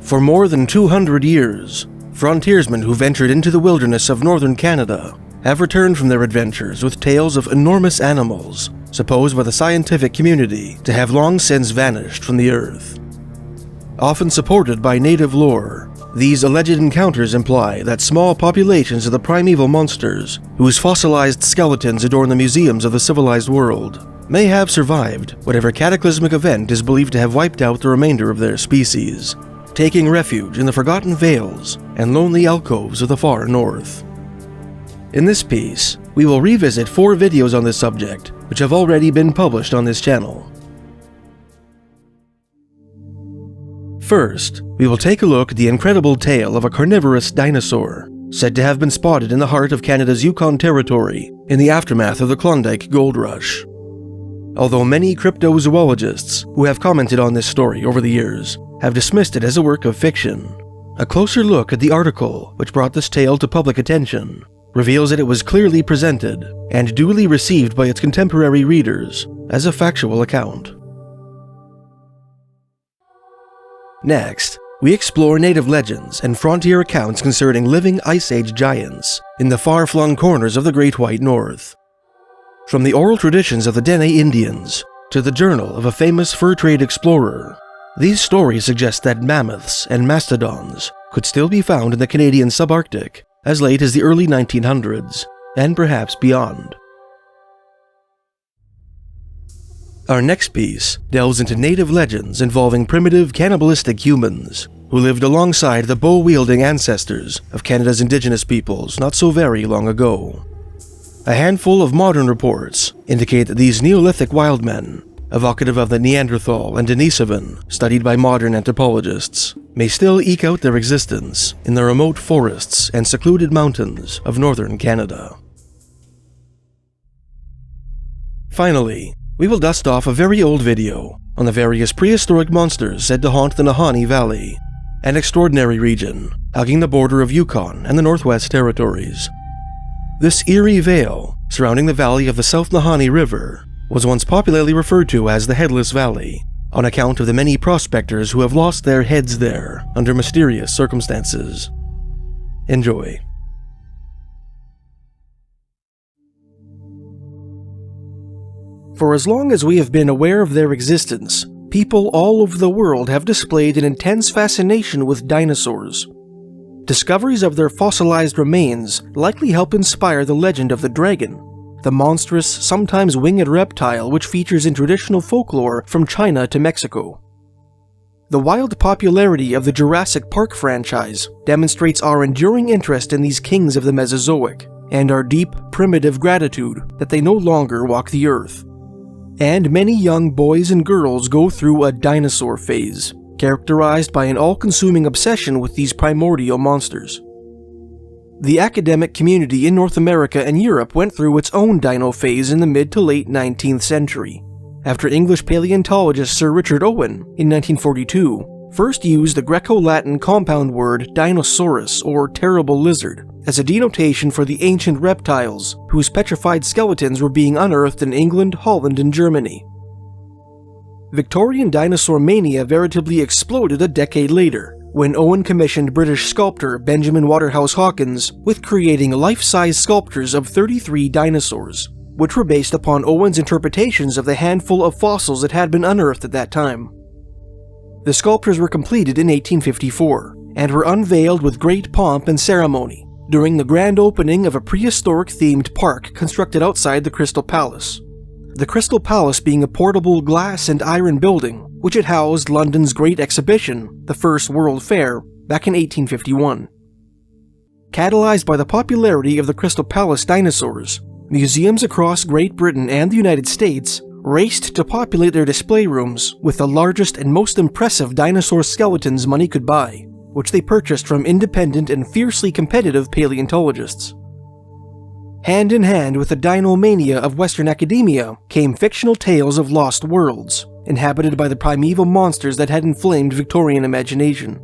For more than 200 years, frontiersmen who ventured into the wilderness of northern Canada have returned from their adventures with tales of enormous animals, supposed by the scientific community to have long since vanished from the earth. Often supported by native lore, these alleged encounters imply that small populations of the primeval monsters, whose fossilized skeletons adorn the museums of the civilized world, may have survived whatever cataclysmic event is believed to have wiped out the remainder of their species, taking refuge in the forgotten vales and lonely alcoves of the far north. In this piece, we will revisit 4 videos on this subject, which have already been published on this channel. First, we will take a look at the incredible tale of a carnivorous dinosaur, said to have been spotted in the heart of Canada's Yukon Territory in the aftermath of the Klondike Gold Rush. Although many cryptozoologists who have commented on this story over the years have dismissed it as a work of fiction, a closer look at the article which brought this tale to public attention reveals that it was clearly presented and duly received by its contemporary readers as a factual account. Next, we explore native legends and frontier accounts concerning living Ice Age giants in the far-flung corners of the Great White North. From the oral traditions of the Dene Indians to the journal of a famous fur trade explorer, these stories suggest that mammoths and mastodons could still be found in the Canadian subarctic as late as the early 1900s, and perhaps beyond. Our next piece delves into native legends involving primitive cannibalistic humans who lived alongside the bow-wielding ancestors of Canada's Indigenous peoples not so very long ago. A handful of modern reports indicate that these Neolithic wild men, evocative of the Neanderthal and Denisovan studied by modern anthropologists, may still eke out their existence in the remote forests and secluded mountains of northern Canada. Finally, we will dust off a very old video on the various prehistoric monsters said to haunt the Nahanni Valley, an extraordinary region hugging the border of Yukon and the Northwest Territories. This eerie vale surrounding the valley of the South Nahanni River was once popularly referred to as the Headless Valley, on account of the many prospectors who have lost their heads there under mysterious circumstances. Enjoy. For as long as we have been aware of their existence, people all over the world have displayed an intense fascination with dinosaurs. Discoveries of their fossilized remains likely help inspire the legend of the dragon, the monstrous, sometimes winged reptile which features in traditional folklore from China to Mexico. The wild popularity of the Jurassic Park franchise demonstrates our enduring interest in these kings of the Mesozoic, and our deep, primitive gratitude that they no longer walk the earth. And many young boys and girls go through a dinosaur phase, characterized by an all-consuming obsession with these primordial monsters. The academic community in North America and Europe went through its own dino phase in the mid to late 19th century, after English paleontologist Sir Richard Owen, in 1942, first used the Greco-Latin compound word Dinosaurus, or terrible lizard, as a denotation for the ancient reptiles whose petrified skeletons were being unearthed in England, Holland, and Germany. Victorian dinosaur mania veritably exploded a decade later, when Owen commissioned British sculptor Benjamin Waterhouse Hawkins with creating life-size sculptures of 33 dinosaurs, which were based upon Owen's interpretations of the handful of fossils that had been unearthed at that time. The sculptures were completed in 1854, and were unveiled with great pomp and ceremony during the grand opening of a prehistoric-themed park constructed outside the Crystal Palace. The Crystal Palace being a portable glass and iron building, which had housed London's Great Exhibition, the First World Fair, back in 1851. Catalyzed by the popularity of the Crystal Palace dinosaurs, museums across Great Britain and the United States raced to populate their display rooms with the largest and most impressive dinosaur skeletons money could buy, which they purchased from independent and fiercely competitive paleontologists. Hand in hand with the dinomania of Western academia came fictional tales of lost worlds, inhabited by the primeval monsters that had inflamed Victorian imagination.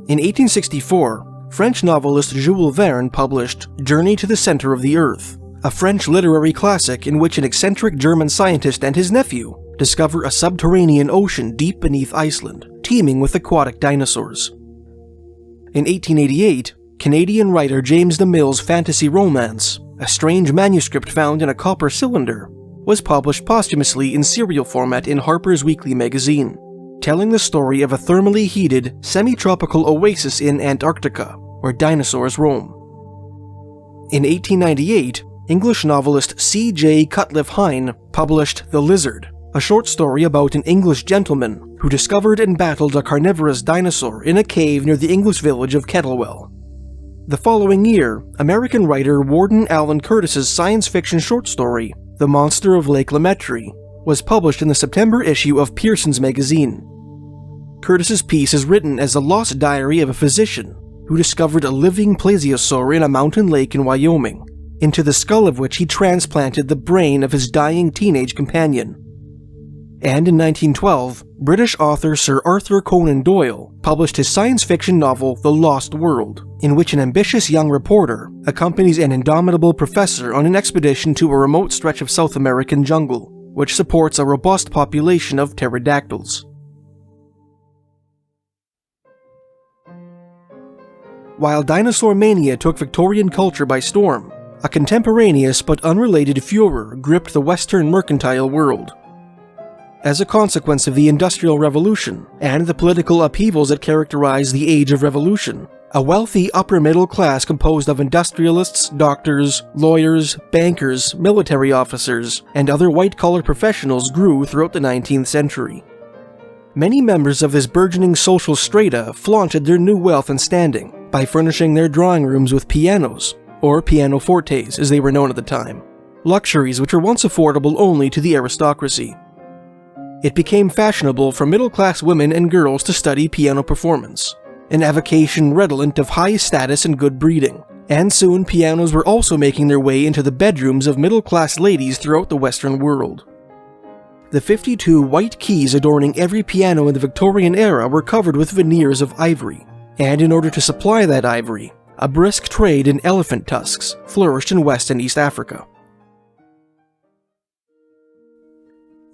In 1864, French novelist Jules Verne published Journey to the Center of the Earth, a French literary classic in which an eccentric German scientist and his nephew discover a subterranean ocean deep beneath Iceland, teeming with aquatic dinosaurs. In 1888, Canadian writer James DeMille's fantasy romance, A Strange Manuscript Found in a Copper Cylinder, was published posthumously in serial format in Harper's Weekly magazine, telling the story of a thermally heated, semi-tropical oasis in Antarctica, where dinosaurs roam. In 1898, English novelist C.J. Cutcliffe Hine published The Lizard, a short story about an English gentleman who discovered and battled a carnivorous dinosaur in a cave near the English village of Kettlewell. The following year, American writer Warden Allen Curtis's science fiction short story, The Monster of Lake Lemaitre, was published in the September issue of Pearson's magazine. Curtis's piece is written as the lost diary of a physician who discovered a living plesiosaur in a mountain lake in Wyoming, into the skull of which he transplanted the brain of his dying teenage companion. And in 1912, British author Sir Arthur Conan Doyle published his science fiction novel The Lost World, in which an ambitious young reporter accompanies an indomitable professor on an expedition to a remote stretch of South American jungle, which supports a robust population of pterodactyls. While dinosaur mania took Victorian culture by storm, a contemporaneous but unrelated furor gripped the Western mercantile world. As a consequence of the Industrial Revolution and the political upheavals that characterized the Age of Revolution, a wealthy upper-middle class composed of industrialists, doctors, lawyers, bankers, military officers, and other white-collar professionals grew throughout the 19th century. Many members of this burgeoning social strata flaunted their new wealth and standing by furnishing their drawing rooms with pianos, or pianofortes as they were known at the time, luxuries which were once affordable only to the aristocracy. It became fashionable for middle-class women and girls to study piano performance, an avocation redolent of high status and good breeding, and soon pianos were also making their way into the bedrooms of middle-class ladies throughout the Western world. The 52 white keys adorning every piano in the Victorian era were covered with veneers of ivory, and in order to supply that ivory, a brisk trade in elephant tusks flourished in West and East Africa.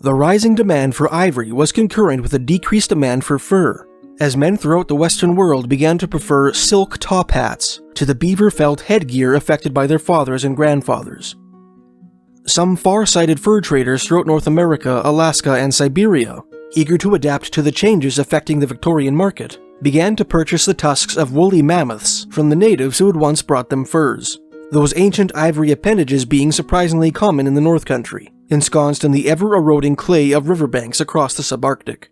The rising demand for ivory was concurrent with a decreased demand for fur, as men throughout the Western world began to prefer silk top hats to the beaver felt headgear affected by their fathers and grandfathers. Some far-sighted fur traders throughout North America, Alaska, and Siberia, eager to adapt to the changes affecting the Victorian market, began to purchase the tusks of woolly mammoths from the natives who had once brought them furs, those ancient ivory appendages being surprisingly common in the North Country, ensconced in the ever-eroding clay of riverbanks across the subarctic.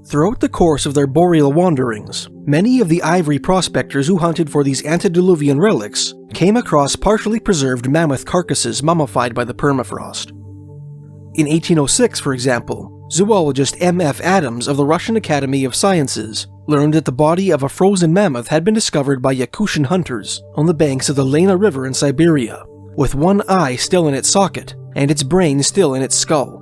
Throughout the course of their boreal wanderings, many of the ivory prospectors who hunted for these antediluvian relics came across partially preserved mammoth carcasses mummified by the permafrost. In 1806, for example, zoologist M.F. Adams of the Russian Academy of Sciences learned that the body of a frozen mammoth had been discovered by Yakutian hunters on the banks of the Lena River in Siberia, with one eye still in its socket and its brain still in its skull.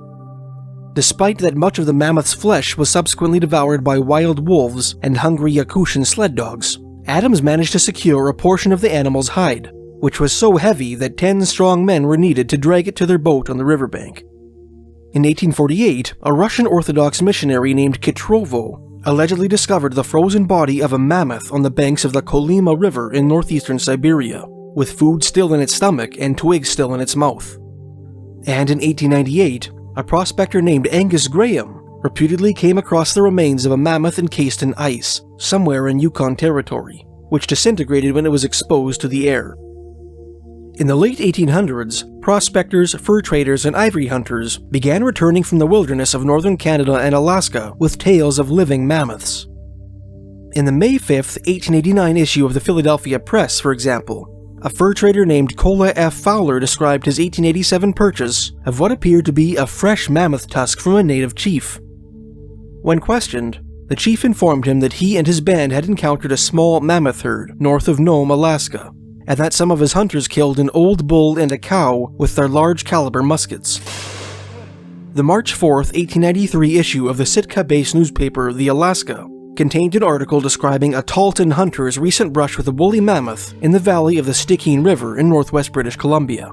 Despite that much of the mammoth's flesh was subsequently devoured by wild wolves and hungry Yakutian sled dogs, Adams managed to secure a portion of the animal's hide, which was so heavy that 10 strong men were needed to drag it to their boat on the riverbank. In 1848, a Russian Orthodox missionary named Kitrovo allegedly discovered the frozen body of a mammoth on the banks of the Kolyma River in northeastern Siberia, with food still in its stomach and twigs still in its mouth. And in 1898, a prospector named Angus Graham reputedly came across the remains of a mammoth encased in ice somewhere in Yukon Territory, which disintegrated when it was exposed to the air. In the late 1800s, prospectors, fur traders, and ivory hunters began returning from the wilderness of northern Canada and Alaska with tales of living mammoths. In the May 5, 1889 issue of the Philadelphia Press, for example, a fur trader named Cola F. Fowler described his 1887 purchase of what appeared to be a fresh mammoth tusk from a native chief. When questioned, the chief informed him that he and his band had encountered a small mammoth herd north of Nome, Alaska, and that some of his hunters killed an old bull and a cow with their large-caliber muskets. The March 4, 1893 issue of the Sitka-based newspaper The Alaska contained an article describing a Tahltan hunter's recent brush with a woolly mammoth in the valley of the Stikine River in northwest British Columbia.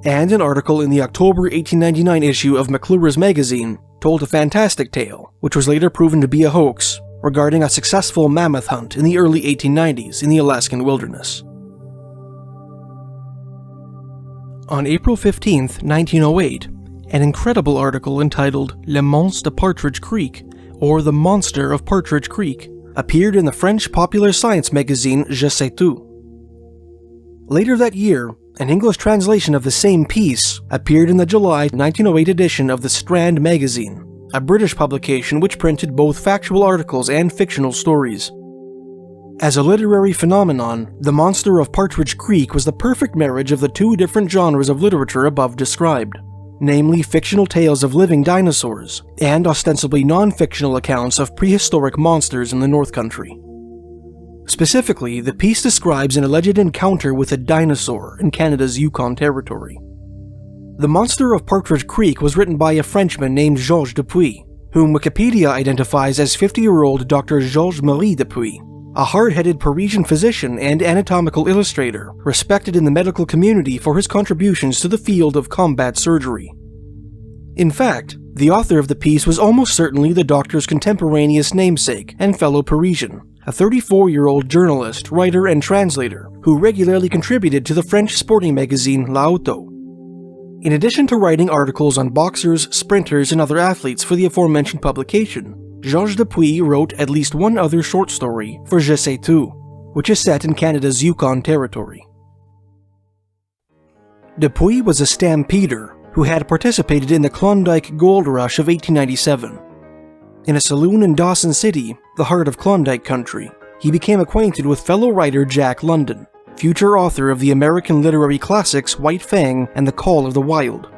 and an article in the October 1899 issue of McClure's magazine told a fantastic tale, which was later proven to be a hoax, regarding a successful mammoth hunt in the early 1890s in the Alaskan wilderness. On April 15, 1908, an incredible article entitled Le Monstre de Partridge Creek, or The Monster of Partridge Creek, appeared in the French popular science magazine Je sais tout. Later that year, an English translation of the same piece appeared in the July 1908 edition of the Strand magazine, a British publication which printed both factual articles and fictional stories. As a literary phenomenon, The Monster of Partridge Creek was the perfect marriage of the two different genres of literature above described, namely fictional tales of living dinosaurs and ostensibly non-fictional accounts of prehistoric monsters in the North Country. Specifically, the piece describes an alleged encounter with a dinosaur in Canada's Yukon Territory. The Monster of Partridge Creek was written by a Frenchman named Georges Dupuy, whom Wikipedia identifies as 50-year-old Dr. Georges-Marie Dupuy, a hard-headed Parisian physician and anatomical illustrator, respected in the medical community for his contributions to the field of combat surgery. In fact, the author of the piece was almost certainly the doctor's contemporaneous namesake and fellow Parisian, a 34-year-old journalist, writer, and translator who regularly contributed to the French sporting magazine L'Auto. In addition to writing articles on boxers, sprinters, and other athletes for the aforementioned publication, Georges Dupuy wrote at least one other short story for Je sais tout, which is set in Canada's Yukon Territory. Dupuy was a stampeder who had participated in the Klondike Gold Rush of 1897. In a saloon in Dawson City, the heart of Klondike country, he became acquainted with fellow writer Jack London, future author of the American literary classics White Fang and The Call of the Wild.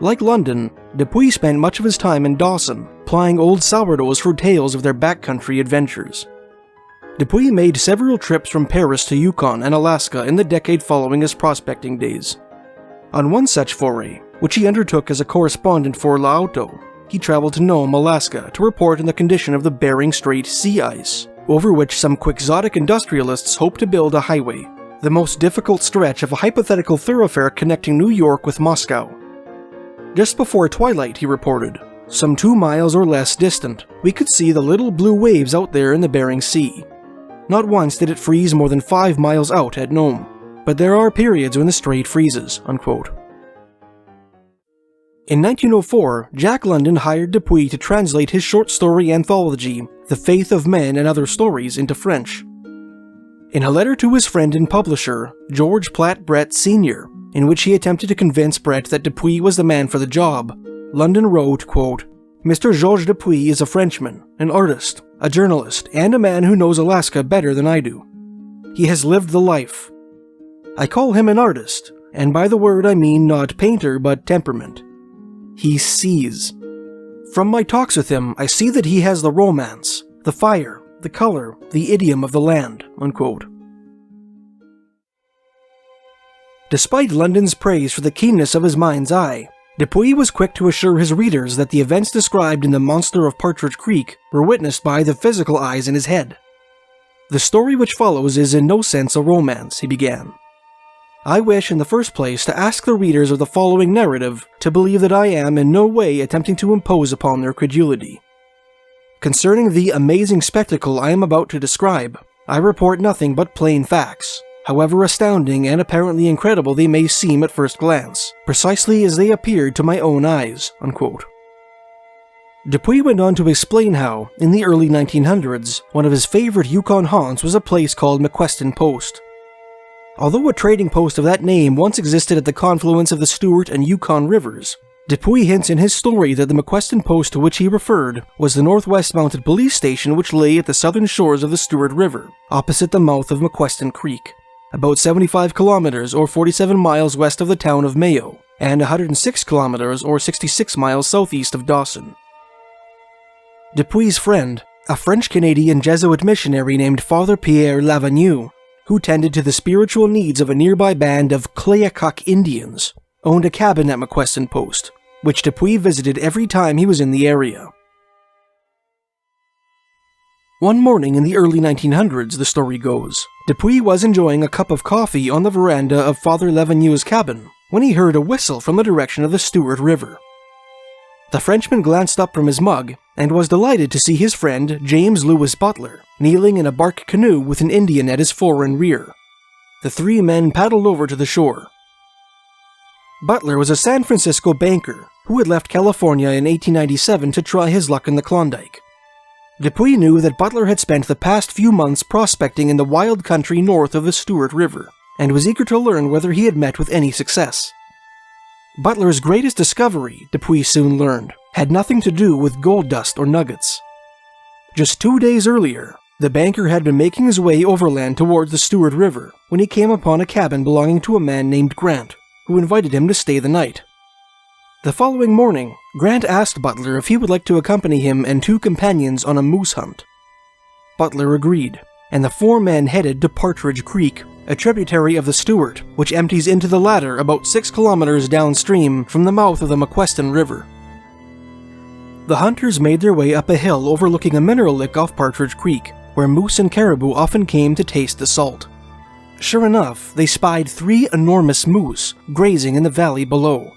Like London, Dupuy spent much of his time in Dawson, plying old sourdoughs for tales of their backcountry adventures. Dupuy made several trips from Paris to Yukon and Alaska in the decade following his prospecting days. On one such foray, which he undertook as a correspondent for L'Auto, he traveled to Nome, Alaska to report on the condition of the Bering Strait sea ice, over which some quixotic industrialists hope to build a highway, the most difficult stretch of a hypothetical thoroughfare connecting New York with Moscow. Just before twilight, he reported, some 2 miles or less distant, we could see the little blue waves out there in the Bering Sea. Not once did it freeze more than 5 miles out at Nome, but there are periods when the strait freezes, unquote. In 1904, Jack London hired Dupuy to translate his short story anthology, The Faith of Men and Other Stories, into French. In a letter to his friend and publisher, George Platt Brett Sr., in which he attempted to convince Brett that Dupuy was the man for the job, London wrote, quote, Mr. Georges Dupuy is a Frenchman, an artist, a journalist, and a man who knows Alaska better than I do. He has lived the life. I call him an artist, and by the word I mean not painter but temperament. He sees. From my talks with him, I see that he has the romance, the fire, the color, the idiom of the land, unquote. Despite London's praise for the keenness of his mind's eye, Dupuy was quick to assure his readers that the events described in The Monster of Partridge Creek were witnessed by the physical eyes in his head. The story which follows is in no sense a romance, he began. I wish in the first place to ask the readers of the following narrative to believe that I am in no way attempting to impose upon their credulity. Concerning the amazing spectacle I am about to describe, I report nothing but plain facts, however astounding and apparently incredible they may seem at first glance, precisely as they appeared to my own eyes, unquote. Dupuy went on to explain how, in the early 1900s, one of his favorite Yukon haunts was a place called McQuestion Post. Although a trading post of that name once existed at the confluence of the Stewart and Yukon rivers, Dupuy hints in his story that the McQuestion Post to which he referred was the Northwest Mounted Police Station which lay at the southern shores of the Stewart River, opposite the mouth of McQuestion Creek, about 75 kilometers or 47 miles west of the town of Mayo, and 106 kilometers or 66 miles southeast of Dawson. Dupuy's friend, a French-Canadian Jesuit missionary named Father Pierre Lavenu, who tended to the spiritual needs of a nearby band of Clayoquot Indians, owned a cabin at McQuestion Post, which Dupuy visited every time he was in the area. One morning in the early 1900s, the story goes, Dupuy was enjoying a cup of coffee on the veranda of Father Levaneu's cabin when he heard a whistle from the direction of the Stewart River. The Frenchman glanced up from his mug and was delighted to see his friend James Lewis Butler kneeling in a bark canoe with an Indian at his fore and rear. The three men paddled over to the shore. Butler was a San Francisco banker who had left California in 1897 to try his luck in the Klondike. Dupuy knew that Butler had spent the past few months prospecting in the wild country north of the Stewart River, and was eager to learn whether he had met with any success. Butler's greatest discovery, Dupuy soon learned, had nothing to do with gold dust or nuggets. Just 2 days earlier, the banker had been making his way overland towards the Stewart River when he came upon a cabin belonging to a man named Grant, who invited him to stay the night. The following morning, Grant asked Butler if he would like to accompany him and two companions on a moose hunt. Butler agreed, and the four men headed to Partridge Creek, a tributary of the Stewart, which empties into the latter about 6 kilometers downstream from the mouth of the McQuestion River. The hunters made their way up a hill overlooking a mineral lick off Partridge Creek, where moose and caribou often came to taste the salt. Sure enough, they spied 3 enormous moose grazing in the valley below.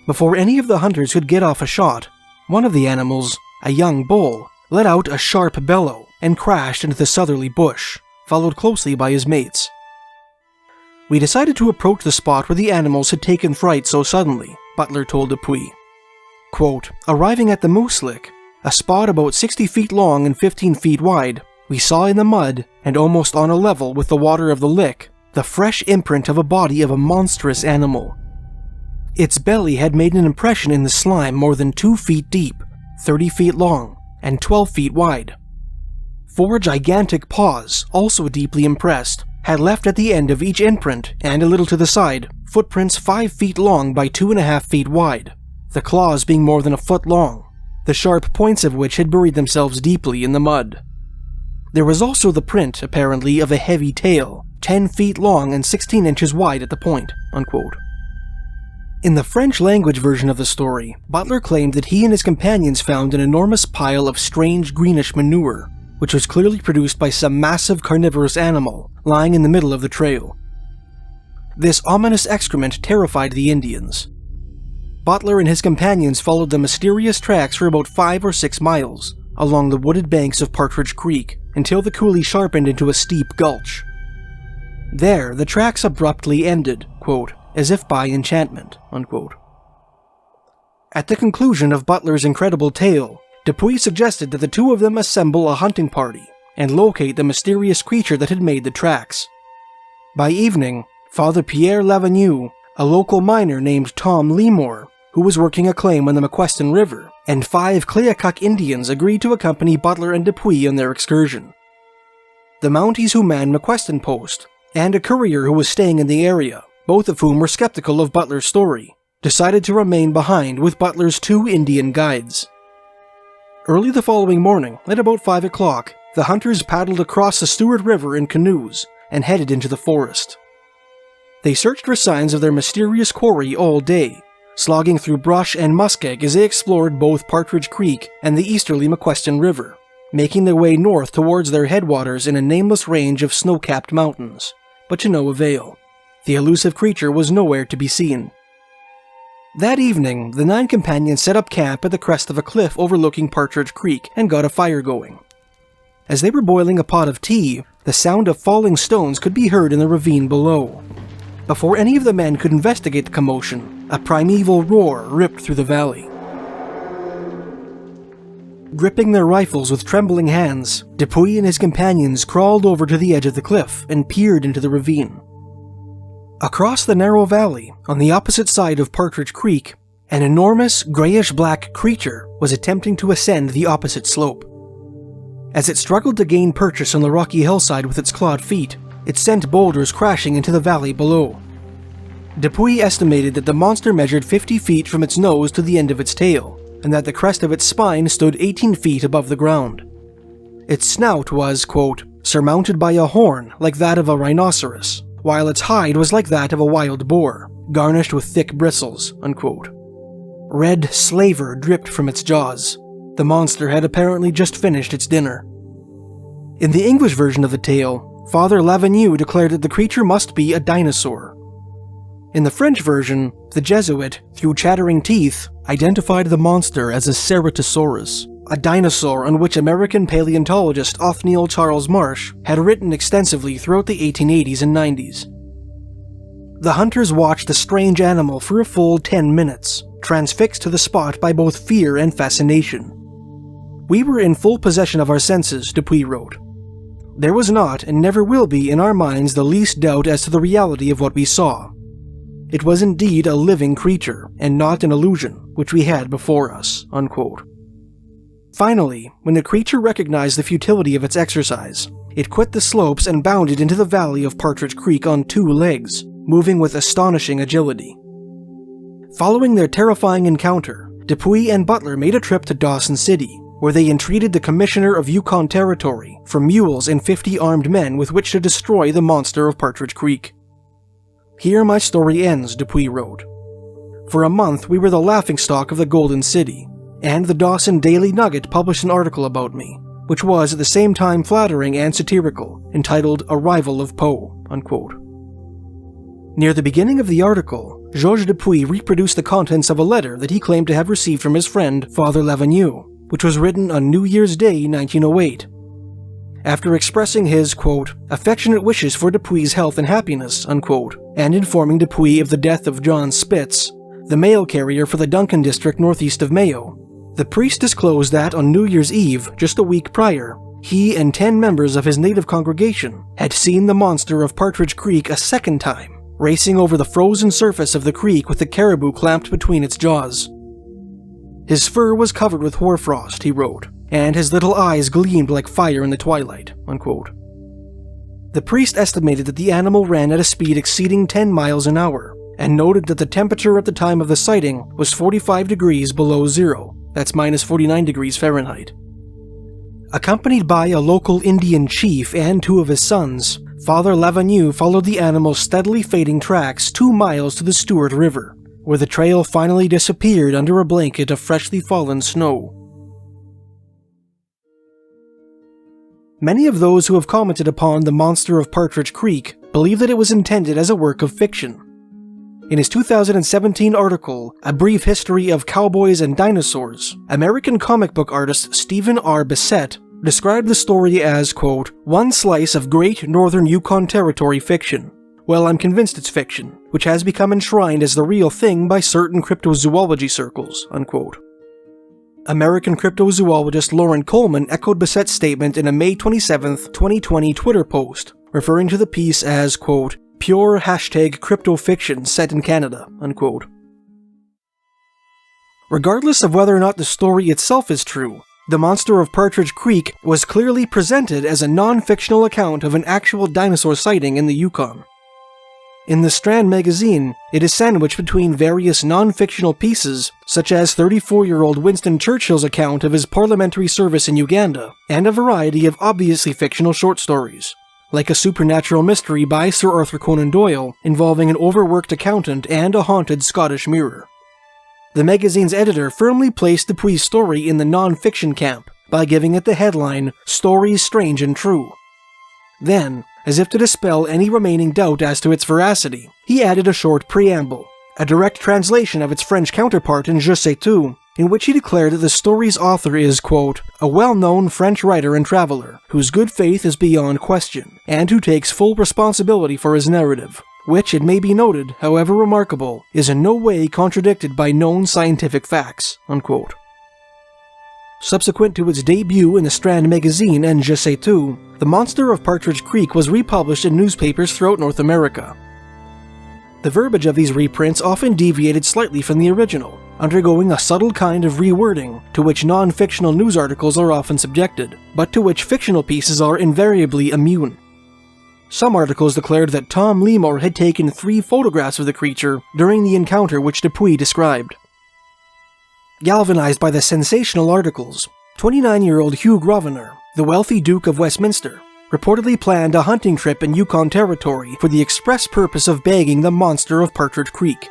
Before any of the hunters could get off a shot, one of the animals, a young bull, let out a sharp bellow and crashed into the southerly bush, followed closely by his mates. We decided to approach the spot where the animals had taken fright so suddenly, Butler told Dupuy. Quote, arriving at the moose lick, a spot about 60 feet long and 15 feet wide, we saw in the mud, and almost on a level with the water of the lick, the fresh imprint of a body of a monstrous animal. Its belly had made an impression in the slime more than 2 feet deep, 30 feet long, and 12 feet wide. 4 gigantic paws, also deeply impressed, had left at the end of each imprint, and a little to the side, footprints 5 feet long by 2.5 feet wide, the claws being more than a foot long, the sharp points of which had buried themselves deeply in the mud. There was also the print, apparently, of a heavy tail, 10 feet long and 16 inches wide at the point, unquote. In the French language version of the story, Butler claimed that he and his companions found an enormous pile of strange greenish manure, which was clearly produced by some massive carnivorous animal, lying in the middle of the trail. This ominous excrement terrified the Indians. Butler and his companions followed the mysterious tracks for about 5 or 6 miles, along the wooded banks of Partridge Creek, until the coulee sharpened into a steep gulch. There, the tracks abruptly ended, quote, as if by enchantment, unquote. At the conclusion of Butler's incredible tale, Dupuy suggested that the two of them assemble a hunting party and locate the mysterious creature that had made the tracks. By evening, Father Pierre Lavenue, a local miner named Tom Leemore, who was working a claim on the McQuestion River, and 5 Cleacuck Indians agreed to accompany Butler and Dupuy on their excursion. The Mounties who manned McQuestion Post, and a courier who was staying in the area, both of whom were skeptical of Butler's story, decided to remain behind with Butler's 2 Indian guides. Early the following morning, at about 5 o'clock, the hunters paddled across the Stewart River in canoes and headed into the forest. They searched for signs of their mysterious quarry all day, slogging through brush and muskeg as they explored both Partridge Creek and the easterly McQuestion River, making their way north towards their headwaters in a nameless range of snow-capped mountains, but to no avail. The elusive creature was nowhere to be seen. That evening, the 9 companions set up camp at the crest of a cliff overlooking Partridge Creek and got a fire going. As they were boiling a pot of tea, the sound of falling stones could be heard in the ravine below. Before any of the men could investigate the commotion, a primeval roar ripped through the valley. Gripping their rifles with trembling hands, Dupuy and his companions crawled over to the edge of the cliff and peered into the ravine. Across the narrow valley, on the opposite side of Partridge Creek, an enormous grayish-black creature was attempting to ascend the opposite slope. As it struggled to gain purchase on the rocky hillside with its clawed feet, it sent boulders crashing into the valley below. Dupuy estimated that the monster measured 50 feet from its nose to the end of its tail, and that the crest of its spine stood 18 feet above the ground. Its snout was, quote, surmounted by a horn like that of a rhinoceros, while its hide was like that of a wild boar, garnished with thick bristles, unquote. Red slaver dripped from its jaws. The monster had apparently just finished its dinner. In the English version of the tale, Father Lavignou declared that the creature must be a dinosaur. In the French version, the Jesuit, through chattering teeth, identified the monster as a Ceratosaurus, a dinosaur on which American paleontologist Othniel Charles Marsh had written extensively throughout the 1880s and 90s. The hunters watched the strange animal for a full 10 minutes, transfixed to the spot by both fear and fascination. "We were in full possession of our senses," Dupuy wrote. "There was not, and never will be, in our minds the least doubt as to the reality of what we saw. It was indeed a living creature, and not an illusion, which we had before us." Unquote. Finally, when the creature recognized the futility of its exercise, it quit the slopes and bounded into the valley of Partridge Creek on 2 legs, moving with astonishing agility. Following their terrifying encounter, Dupuy and Butler made a trip to Dawson City, where they entreated the Commissioner of Yukon Territory for mules and 50 armed men with which to destroy the monster of Partridge Creek. "Here my story ends," Dupuy wrote. "For a month we were the laughingstock of the Golden City, and the Dawson Daily Nugget published an article about me, which was at the same time flattering and satirical, entitled Arrival of Poe." Unquote. Near the beginning of the article, Georges Dupuy reproduced the contents of a letter that he claimed to have received from his friend Father Lavignou, which was written on New Year's Day 1908. After expressing his, quote, "affectionate wishes for Dupuy's health and happiness," unquote, and informing Dupuy of the death of John Spitz, the mail carrier for the Duncan district northeast of Mayo, the priest disclosed that on New Year's Eve, just a week prior, he and 10 members of his native congregation had seen the monster of Partridge Creek a second time, racing over the frozen surface of the creek with the caribou clamped between its jaws. His fur was covered with hoarfrost, he wrote, and his little eyes gleamed like fire in the twilight. Unquote. The priest estimated that the animal ran at a speed exceeding 10 miles an hour, and noted that the temperature at the time of the sighting was 45 degrees below zero, that's minus 49 degrees Fahrenheit. Accompanied by a local Indian chief and 2 of his sons, Father Lavignou followed the animal's steadily fading tracks 2 miles to the Stewart River, where the trail finally disappeared under a blanket of freshly fallen snow. Many of those who have commented upon The Monster of Partridge Creek believe that it was intended as a work of fiction. In his 2017 article, A Brief History of Cowboys and Dinosaurs, American comic book artist Stephen R. Bissett described the story as, quote, "one slice of great northern Yukon Territory fiction. Well, I'm convinced it's fiction, which has become enshrined as the real thing by certain cryptozoology circles," unquote. American cryptozoologist Lauren Coleman echoed Bissett's statement in a May 27, 2020 Twitter post, referring to the piece as, quote, "pure #cryptofiction set in Canada," unquote. Regardless of whether or not the story itself is true, The Monster of Partridge Creek was clearly presented as a non-fictional account of an actual dinosaur sighting in the Yukon. In the Strand magazine, it is sandwiched between various non-fictional pieces, such as 34-year-old Winston Churchill's account of his parliamentary service in Uganda, and a variety of obviously fictional short stories, like a supernatural mystery by Sir Arthur Conan Doyle involving an overworked accountant and a haunted Scottish mirror. The magazine's editor firmly placed Dupuy's story in the non-fiction camp by giving it the headline, "Stories Strange and True." Then, as if to dispel any remaining doubt as to its veracity, he added a short preamble, a direct translation of its French counterpart in Je sais tout, in which he declared that the story's author is, quote, "a well-known French writer and traveler, whose good faith is beyond question, and who takes full responsibility for his narrative, which, it may be noted, however remarkable, is in no way contradicted by known scientific facts," unquote. Subsequent to its debut in the Strand magazine and Je sais tout, The Monster of Partridge Creek was republished in newspapers throughout North America. The verbiage of these reprints often deviated slightly from the original, undergoing a subtle kind of rewording to which non-fictional news articles are often subjected, but to which fictional pieces are invariably immune. Some articles declared that Tom Lemore had taken 3 photographs of the creature during the encounter which Dupuy described. Galvanized by the sensational articles, 29-year-old Hugh Grosvenor, the wealthy Duke of Westminster, reportedly planned a hunting trip in Yukon Territory for the express purpose of bagging the Monster of Partridge Creek.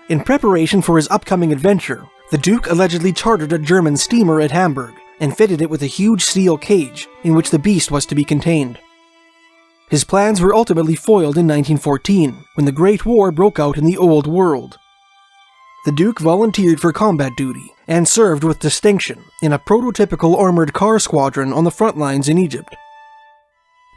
In preparation for his upcoming adventure, the Duke allegedly chartered a German steamer at Hamburg and fitted it with a huge steel cage in which the beast was to be contained. His plans were ultimately foiled in 1914, when the Great War broke out in the Old World. The Duke volunteered for combat duty and served with distinction in a prototypical armored car squadron on the front lines in Egypt.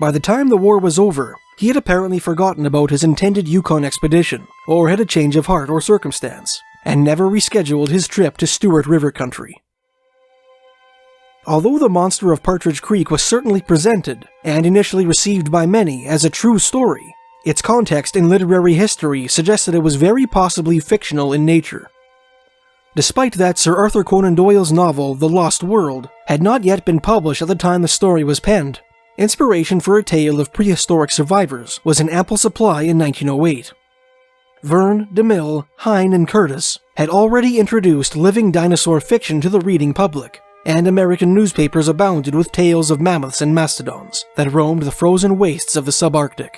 By the time the war was over, he had apparently forgotten about his intended Yukon expedition, or had a change of heart or circumstance, and never rescheduled his trip to Stewart River country. Although the monster of Partridge Creek was certainly presented, and initially received by many as a true story, its context in literary history suggests that it was very possibly fictional in nature. Despite that, Sir Arthur Conan Doyle's novel The Lost World had not yet been published at the time the story was penned. Inspiration for a tale of prehistoric survivors was in ample supply in 1908. Verne, DeMille, Hine, and Curtis had already introduced living dinosaur fiction to the reading public, and American newspapers abounded with tales of mammoths and mastodons that roamed the frozen wastes of the subarctic.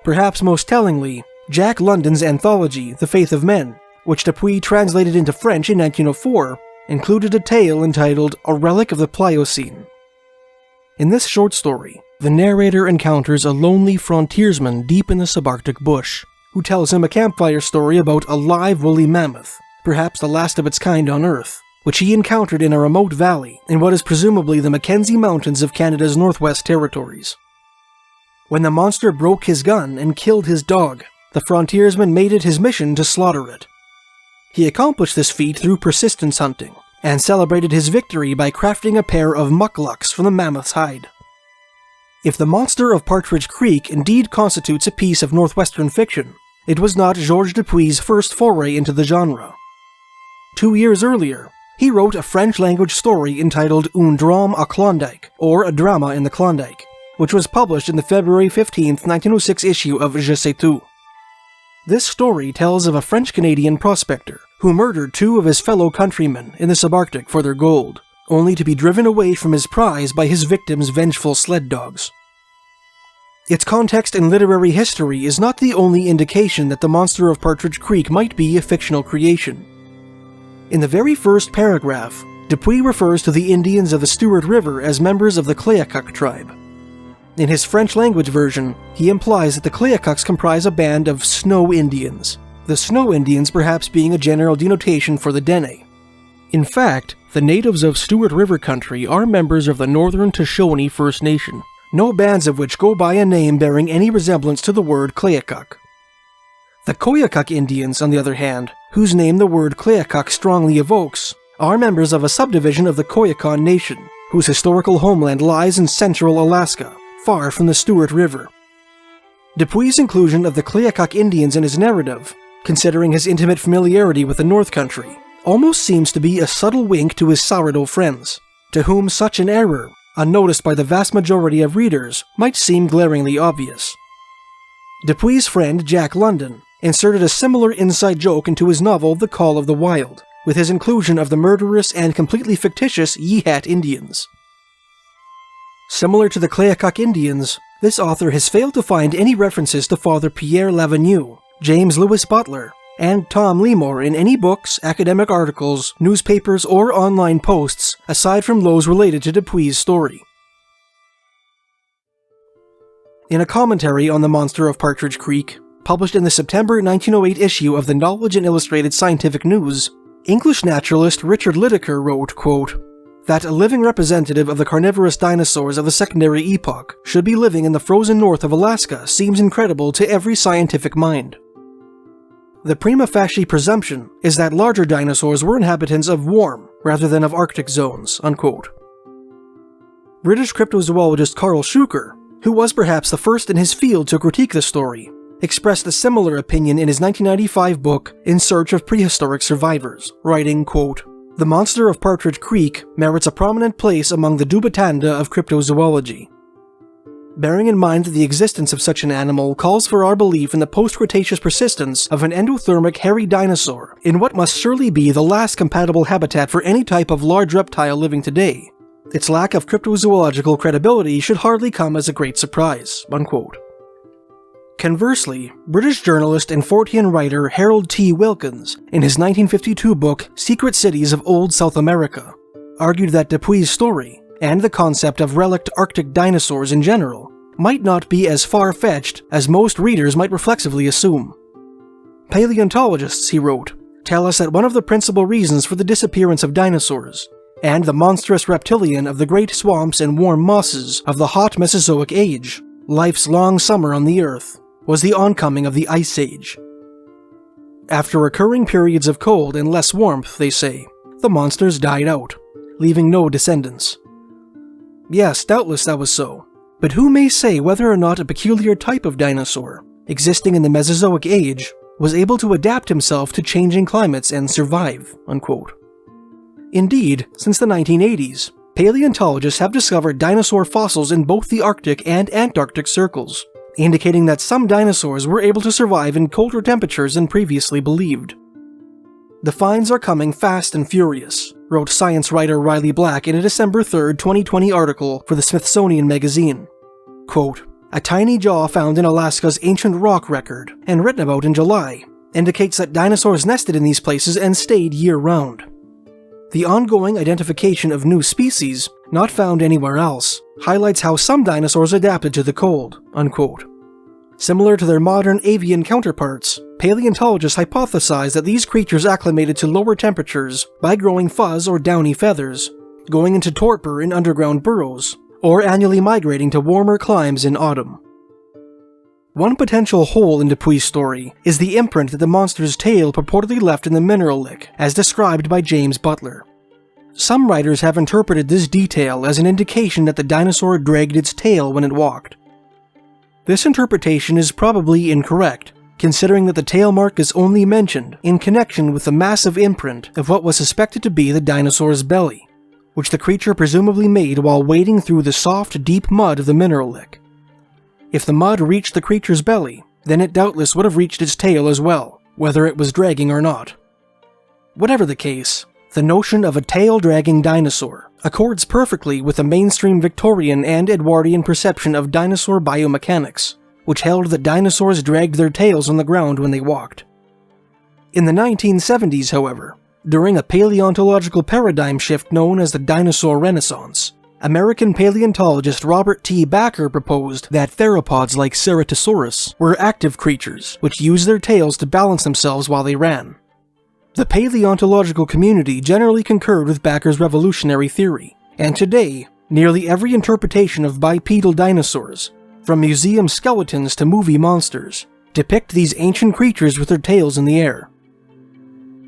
Perhaps most tellingly, Jack London's anthology, The Faith of Men, which Dupuy translated into French in 1904, included a tale entitled A Relic of the Pliocene. In this short story, the narrator encounters a lonely frontiersman deep in the subarctic bush, who tells him a campfire story about a live woolly mammoth, perhaps the last of its kind on Earth, which he encountered in a remote valley in what is presumably the Mackenzie Mountains of Canada's Northwest Territories. When the monster broke his gun and killed his dog, the frontiersman made it his mission to slaughter it. He accomplished this feat through persistence hunting, and celebrated his victory by crafting a pair of mucklucks from the mammoth's hide. If the monster of Partridge Creek indeed constitutes a piece of Northwestern fiction, it was not Georges Dupuy's first foray into the genre. 2 years earlier, he wrote a French-language story entitled Un drame à Klondike, or A Drama in the Klondike, which was published in the February 15, 1906 issue of Je sais tout. This story tells of a French-Canadian prospector who murdered 2 of his fellow countrymen in the subarctic for their gold, only to be driven away from his prize by his victims' vengeful sled dogs. Its context in literary history is not the only indication that the monster of Partridge Creek might be a fictional creation. In the very first paragraph, Dupuy refers to the Indians of the Stewart River as members of the Clayoquot tribe. In his French-language version, he implies that the Clayoquots comprise a band of Snow Indians, the Snow Indians perhaps being a general denotation for the Dene. In fact, the natives of Stewart River country are members of the Northern Shoshone First Nation, no bands of which go by a name bearing any resemblance to the word Clayoquot. The Koyukuk Indians, on the other hand, whose name the word Clayoquot strongly evokes, are members of a subdivision of the Koyukon Nation, whose historical homeland lies in central Alaska, far from the Stewart River. Dupuy's inclusion of the Clayoquot Indians in his narrative, considering his intimate familiarity with the North Country, almost seems to be a subtle wink to his sourdough friends, to whom such an error, unnoticed by the vast majority of readers, might seem glaringly obvious. Dupuy's friend Jack London inserted a similar inside joke into his novel The Call of the Wild, with his inclusion of the murderous and completely fictitious Yihat Indians. Similar to the Clayoquot Indians, this author has failed to find any references to Father Pierre Lavenu, James Lewis Butler, and Tom Lemore in any books, academic articles, newspapers, or online posts, aside from those related to Dupuy's story. In a commentary on the monster of Partridge Creek, published in the September 1908 issue of the Knowledge and Illustrated Scientific News, English naturalist Richard Lydekker wrote, quote, that a living representative of the carnivorous dinosaurs of the secondary epoch should be living in the frozen north of Alaska seems incredible to every scientific mind. The prima facie presumption is that larger dinosaurs were inhabitants of warm rather than of Arctic zones, unquote. British cryptozoologist Carl Schuker, who was perhaps the first in his field to critique the story, expressed a similar opinion in his 1995 book In Search of Prehistoric Survivors, writing, quote, the monster of Partridge Creek merits a prominent place among the Dubatanda of cryptozoology. Bearing in mind that the existence of such an animal calls for our belief in the post-Cretaceous persistence of an endothermic hairy dinosaur in what must surely be the last compatible habitat for any type of large reptile living today, its lack of cryptozoological credibility should hardly come as a great surprise, unquote. Conversely, British journalist and Fortean writer Harold T. Wilkins, in his 1952 book Secret Cities of Old South America, argued that Dupuy's story, and the concept of relict Arctic dinosaurs in general, might not be as far-fetched as most readers might reflexively assume. Paleontologists, he wrote, tell us that one of the principal reasons for the disappearance of dinosaurs, and the monstrous reptilian of the great swamps and warm mosses of the hot Mesozoic age, life's long summer on the Earth, was the oncoming of the Ice Age. After recurring periods of cold and less warmth, they say, the monsters died out, leaving no descendants. Yes, doubtless that was so, but who may say whether or not a peculiar type of dinosaur, existing in the Mesozoic age, was able to adapt himself to changing climates and survive, unquote. Indeed, since the 1980s, paleontologists have discovered dinosaur fossils in both the Arctic and Antarctic circles, indicating that some dinosaurs were able to survive in colder temperatures than previously believed. The finds are coming fast and furious, wrote science writer Riley Black in a December 3, 2020 article for the Smithsonian Magazine. Quote, a tiny jaw found in Alaska's ancient rock record, and written about in July, indicates that dinosaurs nested in these places and stayed year-round. The ongoing identification of new species, not found anywhere else, highlights how some dinosaurs adapted to the cold, unquote. Similar to their modern avian counterparts, paleontologists hypothesize that these creatures acclimated to lower temperatures by growing fuzz or downy feathers, going into torpor in underground burrows, or annually migrating to warmer climes in autumn. One potential hole in Dupuy's story is the imprint that the monster's tail purportedly left in the mineral lick, as described by James Butler. Some writers have interpreted this detail as an indication that the dinosaur dragged its tail when it walked. This interpretation is probably incorrect, considering that the tail mark is only mentioned in connection with the massive imprint of what was suspected to be the dinosaur's belly, which the creature presumably made while wading through the soft, deep mud of the mineral lick. If the mud reached the creature's belly, then it doubtless would have reached its tail as well, whether it was dragging or not. Whatever the case, the notion of a tail-dragging dinosaur accords perfectly with the mainstream Victorian and Edwardian perception of dinosaur biomechanics, which held that dinosaurs dragged their tails on the ground when they walked. In the 1970s, however, during a paleontological paradigm shift known as the Dinosaur Renaissance, American paleontologist Robert T. Backer proposed that theropods like Ceratosaurus were active creatures which used their tails to balance themselves while they ran. The paleontological community generally concurred with Backer's revolutionary theory, and today, nearly every interpretation of bipedal dinosaurs, from museum skeletons to movie monsters, depict these ancient creatures with their tails in the air.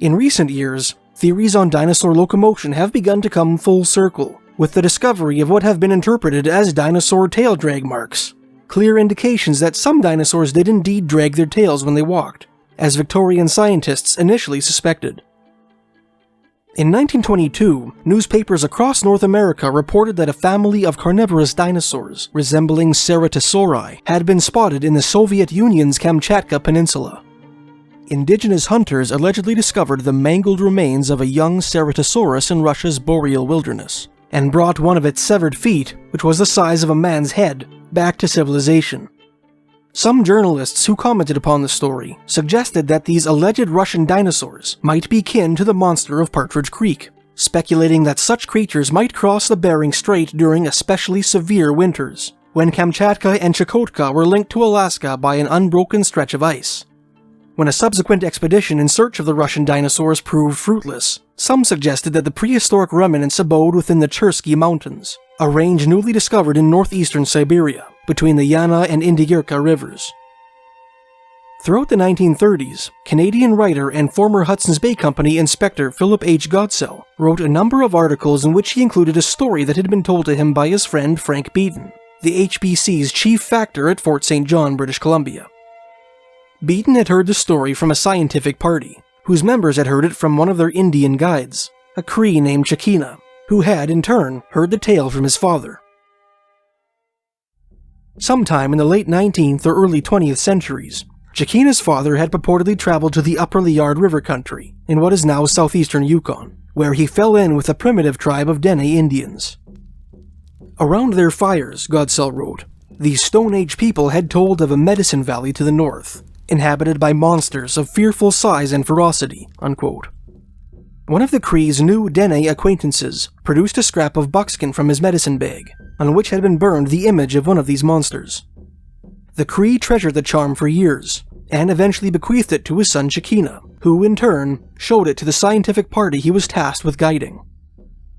In recent years, theories on dinosaur locomotion have begun to come full circle, with the discovery of what have been interpreted as dinosaur tail drag marks, clear indications that some dinosaurs did indeed drag their tails when they walked, as Victorian scientists initially suspected. In 1922, newspapers across North America reported that a family of carnivorous dinosaurs resembling Ceratosauri had been spotted in the Soviet Union's Kamchatka Peninsula. Indigenous hunters allegedly discovered the mangled remains of a young Ceratosaurus in Russia's boreal wilderness, and brought one of its severed feet, which was the size of a man's head, back to civilization. Some journalists who commented upon the story suggested that these alleged Russian dinosaurs might be kin to the monster of Partridge Creek, speculating that such creatures might cross the Bering Strait during especially severe winters, when Kamchatka and Chukotka were linked to Alaska by an unbroken stretch of ice. When a subsequent expedition in search of the Russian dinosaurs proved fruitless, some suggested that the prehistoric remnants abode within the Chersky Mountains, a range newly discovered in northeastern Siberia, between the Yana and Indigirka rivers. Throughout the 1930s, Canadian writer and former Hudson's Bay Company inspector Philip H. Godsell wrote a number of articles in which he included a story that had been told to him by his friend Frank Beaton, the HBC's chief factor at Fort St. John, British Columbia. Beaton had heard the story from a scientific party, whose members had heard it from one of their Indian guides, a Cree named Chakina, who had, in turn, heard the tale from his father. Sometime in the late 19th or early 20th centuries, Chakina's father had purportedly traveled to the Upper Liard River country, in what is now southeastern Yukon, where he fell in with a primitive tribe of Dene Indians. Around their fires, Godsell wrote, these Stone Age people had told of a medicine valley to the north, inhabited by monsters of fearful size and ferocity, unquote. One of the Cree's new Dene acquaintances produced a scrap of buckskin from his medicine bag, on which had been burned the image of one of these monsters. The Cree treasured the charm for years, and eventually bequeathed it to his son Shekinah, who in turn showed it to the scientific party he was tasked with guiding.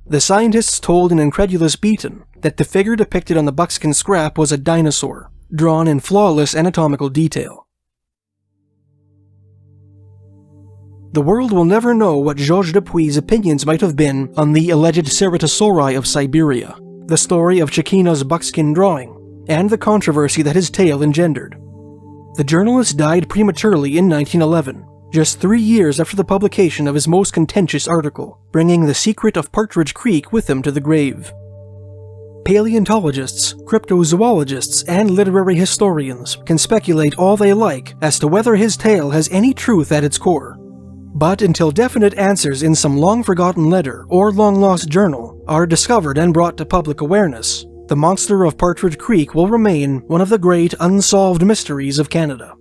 The scientists told an incredulous Beaton that the figure depicted on the buckskin scrap was a dinosaur, drawn in flawless anatomical detail. The world will never know what Georges Dupuy's opinions might have been on the alleged Ceratosauri of Siberia, the story of Shekinah's buckskin drawing, and the controversy that his tale engendered. The journalist died prematurely in 1911, just 3 years after the publication of his most contentious article, bringing the secret of Partridge Creek with him to the grave. Paleontologists, cryptozoologists, and literary historians can speculate all they like as to whether his tale has any truth at its core. But until definite answers in some long-forgotten letter or long-lost journal are discovered and brought to public awareness, the monster of Partridge Creek will remain one of the great unsolved mysteries of Canada.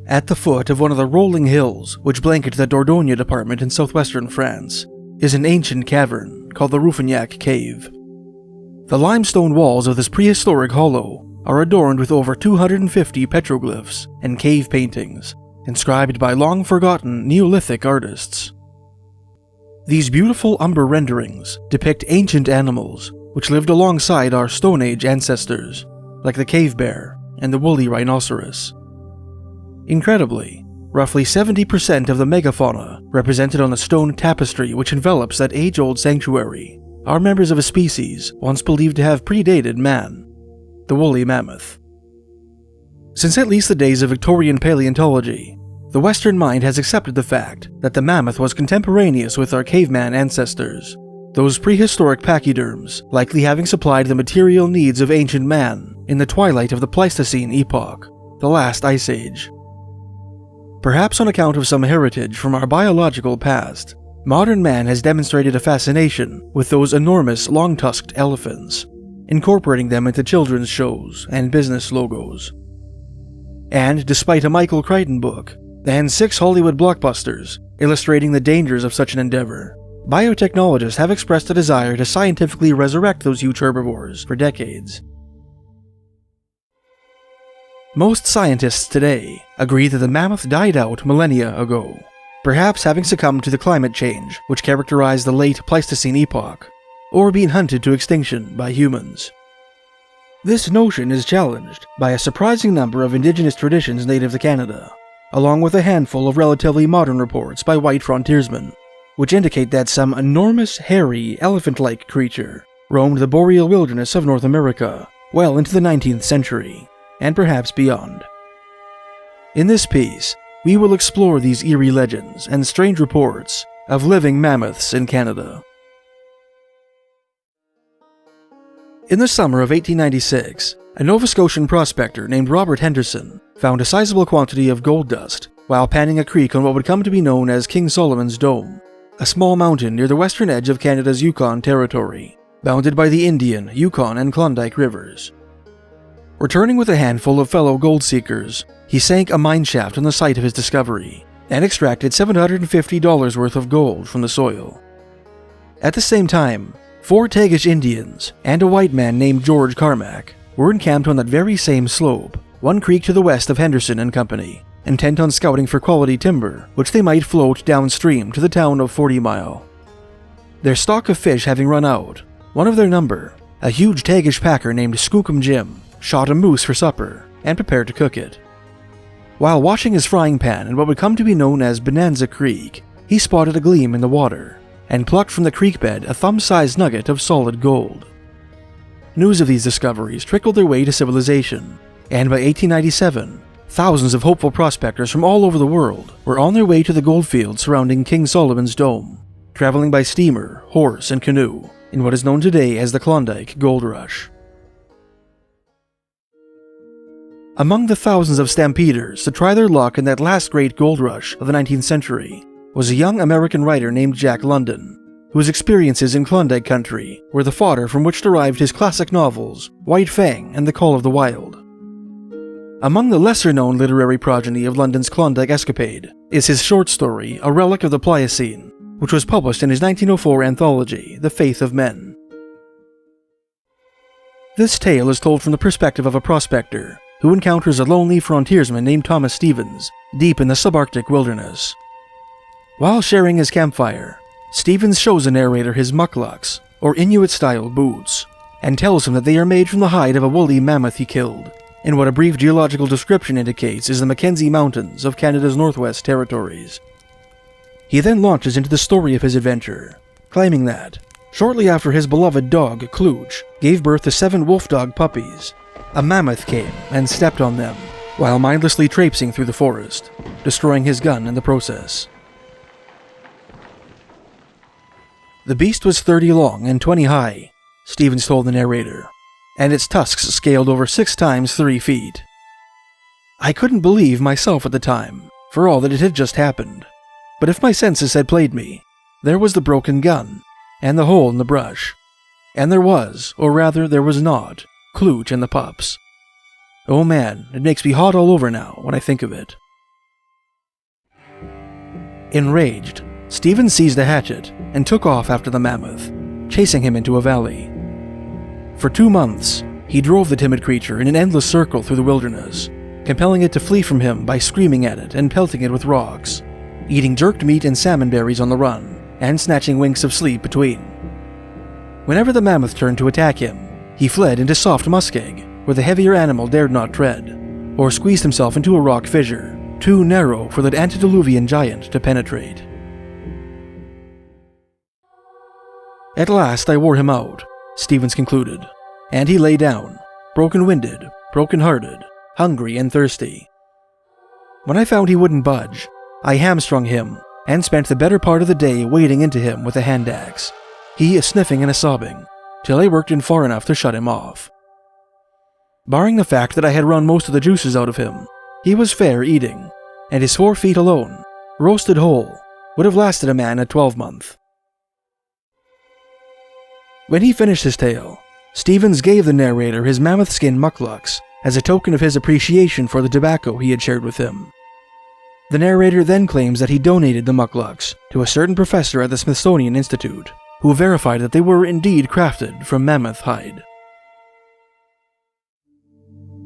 At the foot of one of the rolling hills which blanket the Dordogne department in southwestern France is an ancient cavern called the Rouffignac Cave. The limestone walls of this prehistoric hollow are adorned with over 250 petroglyphs and cave paintings inscribed by long-forgotten Neolithic artists. These beautiful umber renderings depict ancient animals which lived alongside our Stone Age ancestors, like the cave bear and the woolly rhinoceros. Incredibly, roughly 70% of the megafauna represented on the stone tapestry which envelops that age-old sanctuary are members of a species once believed to have predated man, the woolly mammoth. Since at least the days of Victorian paleontology, the Western mind has accepted the fact that the mammoth was contemporaneous with our caveman ancestors, those prehistoric pachyderms likely having supplied the material needs of ancient man in the twilight of the Pleistocene epoch, the last ice age. Perhaps on account of some heritage from our biological past, modern man has demonstrated a fascination with those enormous long-tusked elephants, incorporating them into children's shows and business logos. And despite a Michael Crichton book and 6 Hollywood blockbusters illustrating the dangers of such an endeavor, biotechnologists have expressed a desire to scientifically resurrect those huge herbivores for decades. Most scientists today agree that the mammoth died out millennia ago, perhaps having succumbed to the climate change which characterized the late Pleistocene epoch, or being hunted to extinction by humans. This notion is challenged by a surprising number of indigenous traditions native to Canada, along with a handful of relatively modern reports by white frontiersmen, which indicate that some enormous, hairy, elephant-like creature roamed the boreal wilderness of North America well into the 19th century, and perhaps beyond. In this piece, we will explore these eerie legends and strange reports of living mammoths in Canada. In the summer of 1896, a Nova Scotian prospector named Robert Henderson found a sizable quantity of gold dust while panning a creek on what would come to be known as King Solomon's Dome, a small mountain near the western edge of Canada's Yukon Territory, bounded by the Indian, Yukon, and Klondike rivers. Returning with a handful of fellow gold seekers, he sank a mine shaft on the site of his discovery and extracted $750 worth of gold from the soil. At the same time, 4 Tagish Indians and a white man named George Carmack were encamped on that very same slope, 1 creek to the west of Henderson and Company, intent on scouting for quality timber, which they might float downstream to the town of 40 Mile. Their stock of fish having run out, one of their number, a huge Tagish packer named Skookum Jim, shot a moose for supper and prepared to cook it. While washing his frying pan in what would come to be known as Bonanza Creek, he spotted a gleam in the water and plucked from the creek bed a thumb-sized nugget of solid gold. News of these discoveries trickled their way to civilization, and by 1897, thousands of hopeful prospectors from all over the world were on their way to the goldfields surrounding King Solomon's Dome, traveling by steamer, horse, and canoe in what is known today as the Klondike Gold Rush. Among the thousands of stampeders to try their luck in that last great gold rush of the 19th century was a young American writer named Jack London, whose experiences in Klondike country were the fodder from which derived his classic novels White Fang and The Call of the Wild. Among the lesser-known literary progeny of London's Klondike escapade is his short story A Relic of the Pliocene, which was published in his 1904 anthology The Faith of Men. This tale is told from the perspective of a prospector who encounters a lonely frontiersman named Thomas Stevens deep in the subarctic wilderness. While sharing his campfire, Stevens shows the narrator his mucklucks, or Inuit-style boots, and tells him that they are made from the hide of a woolly mammoth he killed, in what a brief geological description indicates is the Mackenzie Mountains of Canada's Northwest Territories. He then launches into the story of his adventure, claiming that, shortly after his beloved dog, Klooch, gave birth to 7 wolf dog puppies, a mammoth came and stepped on them, while mindlessly traipsing through the forest, destroying his gun in the process. The beast was 30 long and 20 high, Stevens told the narrator, and its tusks scaled over 6 times 3 feet. I couldn't believe myself at the time, for all that it had just happened. But if my senses had played me, there was the broken gun, and the hole in the brush. And there was, or rather there was not, Klooch and the pups. Oh man, it makes me hot all over now when I think of it. Enraged, Stevens seized a hatchet and took off after the mammoth, chasing him into a valley. For 2 months, he drove the timid creature in an endless circle through the wilderness, compelling it to flee from him by screaming at it and pelting it with rocks, eating jerked meat and salmon berries on the run, and snatching winks of sleep between. Whenever the mammoth turned to attack him, he fled into soft muskeg, where the heavier animal dared not tread, or squeezed himself into a rock fissure, too narrow for that antediluvian giant to penetrate. At last I wore him out, Stevens concluded, and he lay down, broken-winded, broken-hearted, hungry and thirsty. When I found he wouldn't budge, I hamstrung him and spent the better part of the day wading into him with a hand axe, he a sniffing and a sobbing, till I worked in far enough to shut him off. Barring the fact that I had run most of the juices out of him, he was fair eating, and his 4 feet alone, roasted whole, would have lasted a man a 12-month. When he finished his tale, Stevens gave the narrator his mammoth skin mucklucks as a token of his appreciation for the tobacco he had shared with him. The narrator then claims that he donated the mucklucks to a certain professor at the Smithsonian Institute, who verified that they were indeed crafted from mammoth hide.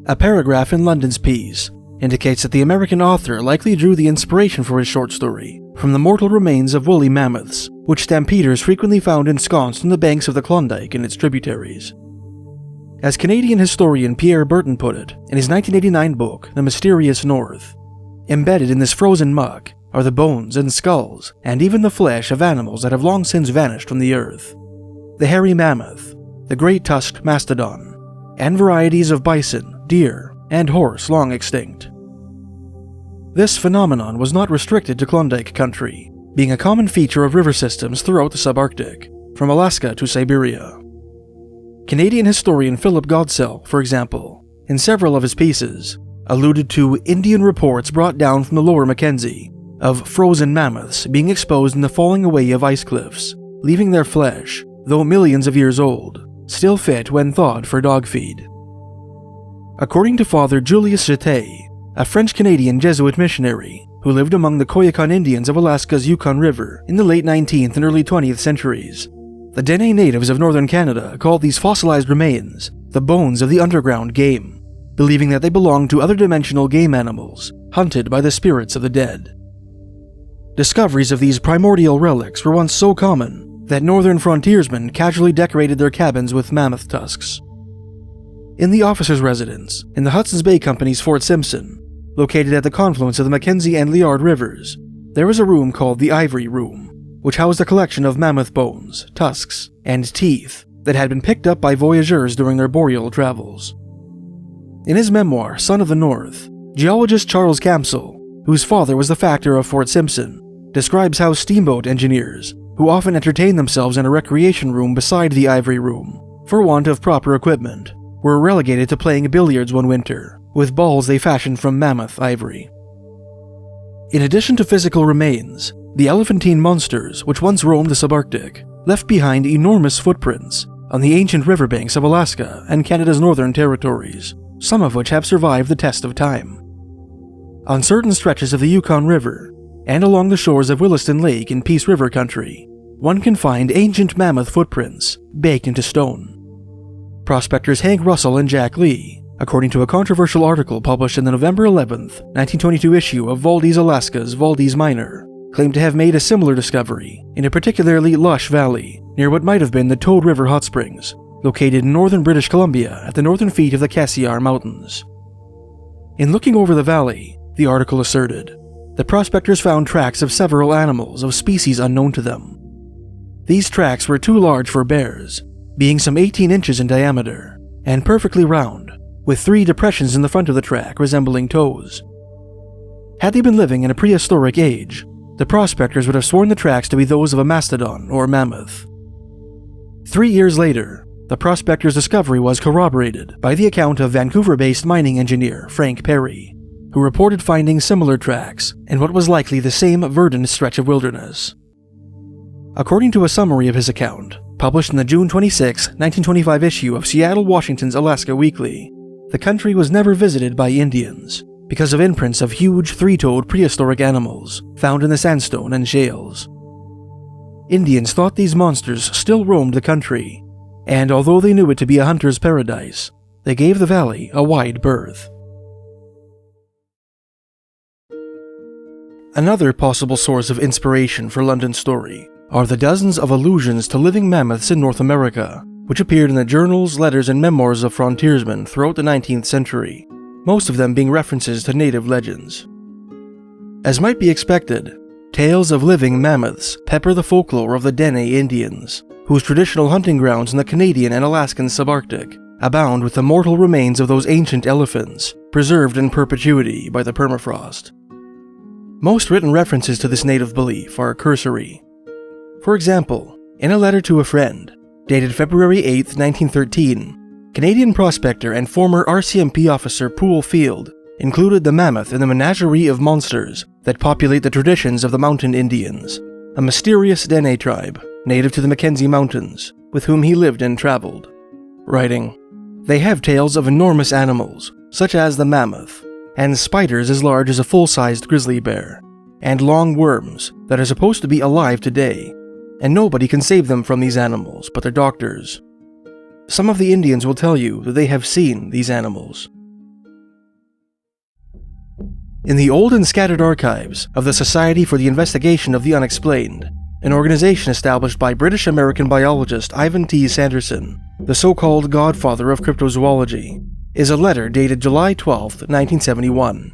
A paragraph in London's piece indicates that the American author likely drew the inspiration for his short story from the mortal remains of woolly mammoths, which stampeders frequently found ensconced on the banks of the Klondike and its tributaries. As Canadian historian Pierre Burton put it in his 1989 book, The Mysterious North, embedded in this frozen muck are the bones and skulls and even the flesh of animals that have long since vanished from the earth. The hairy mammoth, the great-tusked mastodon, and varieties of bison, deer, and horse long extinct. This phenomenon was not restricted to Klondike country, being a common feature of river systems throughout the subarctic, from Alaska to Siberia. Canadian historian Philip Godsell, for example, in several of his pieces, alluded to Indian reports brought down from the lower Mackenzie of frozen mammoths being exposed in the falling away of ice cliffs, leaving their flesh, though millions of years old, still fit when thawed for dog feed. According to Father Julius Jeté, a French-Canadian Jesuit missionary who lived among the Koyukon Indians of Alaska's Yukon River in the late 19th and early 20th centuries, the Dene natives of northern Canada called these fossilized remains the bones of the underground game, believing that they belonged to other dimensional game animals hunted by the spirits of the dead. Discoveries of these primordial relics were once so common that northern frontiersmen casually decorated their cabins with mammoth tusks. In the officer's residence, in the Hudson's Bay Company's Fort Simpson, located at the confluence of the Mackenzie and Liard rivers, there was a room called the Ivory Room, which housed a collection of mammoth bones, tusks, and teeth that had been picked up by voyageurs during their boreal travels. In his memoir, Son of the North, geologist Charles Camsell, whose father was the factor of Fort Simpson, describes how steamboat engineers, who often entertained themselves in a recreation room beside the Ivory Room, for want of proper equipment, were relegated to playing billiards one winter, with balls they fashioned from mammoth ivory. In addition to physical remains, the elephantine monsters, which once roamed the subarctic, left behind enormous footprints on the ancient riverbanks of Alaska and Canada's northern territories, some of which have survived the test of time. On certain stretches of the Yukon River, and along the shores of Williston Lake in Peace River country, one can find ancient mammoth footprints baked into stone. Prospectors Hank Russell and Jack Lee, according to a controversial article published in the November 11, 1922 issue of Valdez, Alaska's Valdez Miner, claimed to have made a similar discovery in a particularly lush valley near what might have been the Toad River Hot Springs, located in northern British Columbia at the northern feet of the Cassiar Mountains. In looking over the valley, the article asserted, the prospectors found tracks of several animals of species unknown to them. These tracks were too large for bears, being some 18 inches in diameter, and perfectly round, with 3 depressions in the front of the track resembling toes. Had they been living in a prehistoric age, the prospectors would have sworn the tracks to be those of a mastodon or mammoth. 3 years later, the prospectors' discovery was corroborated by the account of Vancouver-based mining engineer Frank Perry, who reported finding similar tracks in what was likely the same verdant stretch of wilderness. According to a summary of his account, published in the June 26, 1925 issue of Seattle, Washington's Alaska Weekly, the country was never visited by Indians because of imprints of huge 3-toed prehistoric animals found in the sandstone and shales. Indians thought these monsters still roamed the country, and although they knew it to be a hunter's paradise, they gave the valley a wide berth. Another possible source of inspiration for London's story are the dozens of allusions to living mammoths in North America, which appeared in the journals, letters, and memoirs of frontiersmen throughout the 19th century, most of them being references to native legends. As might be expected, tales of living mammoths pepper the folklore of the Dene Indians, whose traditional hunting grounds in the Canadian and Alaskan subarctic abound with the mortal remains of those ancient elephants, preserved in perpetuity by the permafrost. Most written references to this native belief are cursory. For example, in a letter to a friend, dated February 8, 1913, Canadian prospector and former RCMP officer Poole Field included the mammoth in the menagerie of monsters that populate the traditions of the Mountain Indians, a mysterious Dene tribe native to the Mackenzie Mountains, with whom he lived and traveled, writing, "They have tales of enormous animals, such as the mammoth, and spiders as large as a full-sized grizzly bear, and long worms that are supposed to be alive today, and nobody can save them from these animals but their doctors. Some of the Indians will tell you that they have seen these animals." In the old and scattered archives of the Society for the Investigation of the Unexplained, an organization established by British-American biologist Ivan T. Sanderson, the so-called godfather of cryptozoology, is a letter dated July 12, 1971.